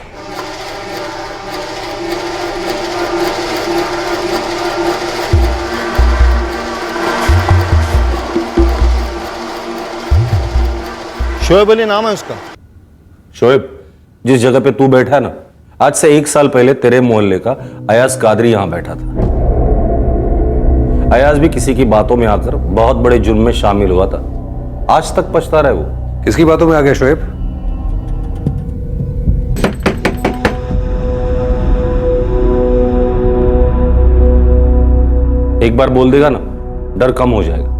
शोएब अली नाम है उसका। शोएब, जिस जगह पे तू बैठा है ना, आज से 1 साल पहले तेरे मोहल्ले का अयाज कादरी यहां बैठा था। अयाज भी किसी की बातों में आकर बहुत बड़े जुर्म में शामिल हुआ था। आज तक पछता रहा है वो। किसकी बातों में आ गया शोएब? एक बार बोल देगा ना, डर कम हो जाएगा।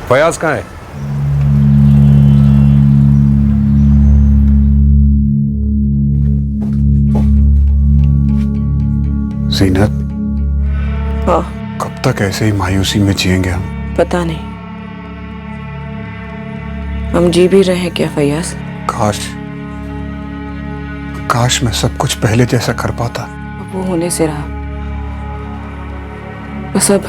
फयाज कहाँ है? जीनत, हाँ, कब तक ऐसे ही मायूसी में जिएंगे हम? पता नहीं। हम जी भी रहे हैं क्या फैयाज? काश मैं सब कुछ पहले जैसा कर पाता। अब वो होने से रहा। बस अब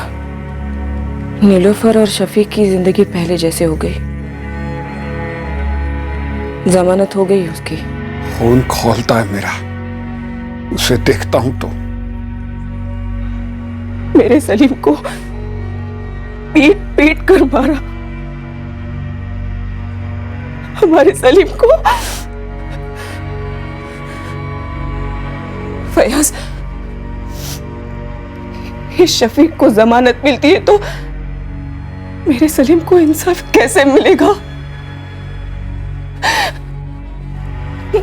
नीलोफर और शफीक की जिंदगी पहले जैसे हो गई। जमानत हो गई उसकी। खून खौलता है मेरा, उसे देखता हूं तो। मेरे सलीम को पीट पीट कर मारा, हमारे सलीम को। फयाज, इस शफीक को जमानत मिलती है तो मेरे सलीम को इंसाफ कैसे मिलेगा?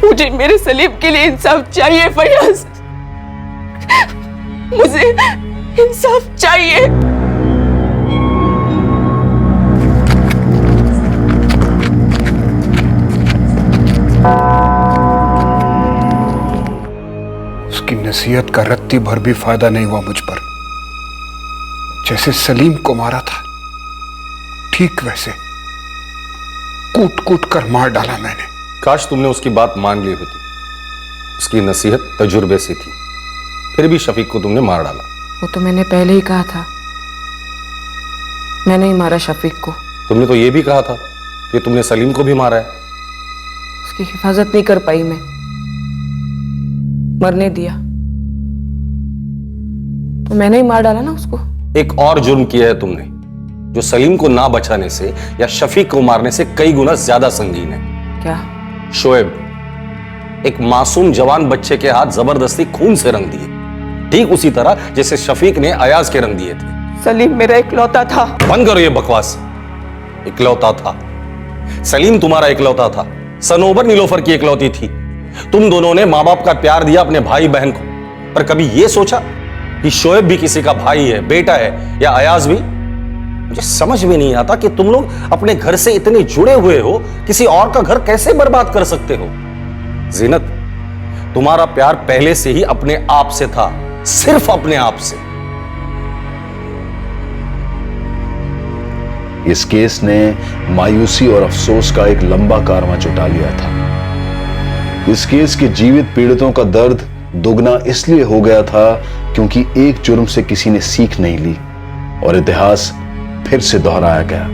मुझे मेरे सलीम के लिए इंसाफ चाहिए फयाज, मुझे इंसाफ चाहिए। उसकी नसीहत का रत्ती भर भी फायदा नहीं हुआ मुझ पर। जैसे सलीम को मारा था, ठीक वैसे कूट कूट कर मार डाला मैंने। काश तुमने उसकी बात मान ली होती। उसकी नसीहत तजुर्बे से थी, फिर भी शफीक को तुमने मार डाला। वो तो मैंने पहले ही कहा था, मैंने ही मारा शफीक को। तुमने तो ये भी कहा था कि तुमने सलीम को भी मारा है। उसकी हिफाजत नहीं कर पाई मैं, मरने दिया तो मैंने ही मार डाला ना उसको। एक और जुर्म किया है तुमने, जो सलीम को ना बचाने से या शफीक को मारने से कई गुना ज्यादा संगीन है। क्या? शोएब, एक मासूम जवान बच्चे के हाथ जबरदस्ती खून से रंग दिए, ठीक उसी तरह जैसे शफीक ने अयाज के रंग दिए थे। सलीम मेरा इकलौता था। बंद करो ये बकवास। इकलौता था? सलीम तुम्हारा इकलौता था, सनोबर नीलोफर की इकलौती थी। तुम दोनों ने माँ बाप का प्यार दिया अपने भाई बहन को, पर कभी ये सोचा कि शोएब भी किसी का भाई है, बेटा है, या अयाज भी? मुझे समझ में नहीं आता कि तुम लोग अपने घर से इतने जुड़े हुए हो, किसी और का घर कैसे बर्बाद कर सकते हो? जीनत, तुम्हारा प्यार पहले से ही अपने आप से था, सिर्फ अपने आप से। इस केस ने मायूसी और अफसोस का एक लंबा कारवां जुटा लिया था। इस केस के जीवित पीड़ितों का दर्द दुगना इसलिए हो गया था क्योंकि एक जुर्म से किसी ने सीख नहीं ली और इतिहास फिर से दोहराया गया।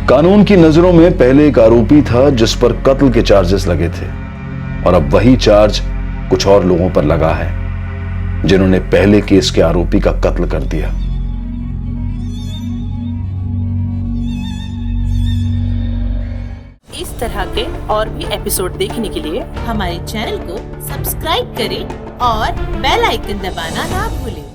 कानून की नजरों में पहले एक आरोपी था जिस पर कत्ल के चार्जेस लगे थे, और अब वही चार्ज कुछ और लोगों पर लगा है जिन्होंने पहले केस के आरोपी का कत्ल कर दिया। इस तरह के और भी एपिसोड देखने के लिए हमारे चैनल को सब्सक्राइब करें और बेल आइकन दबाना ना भूलें।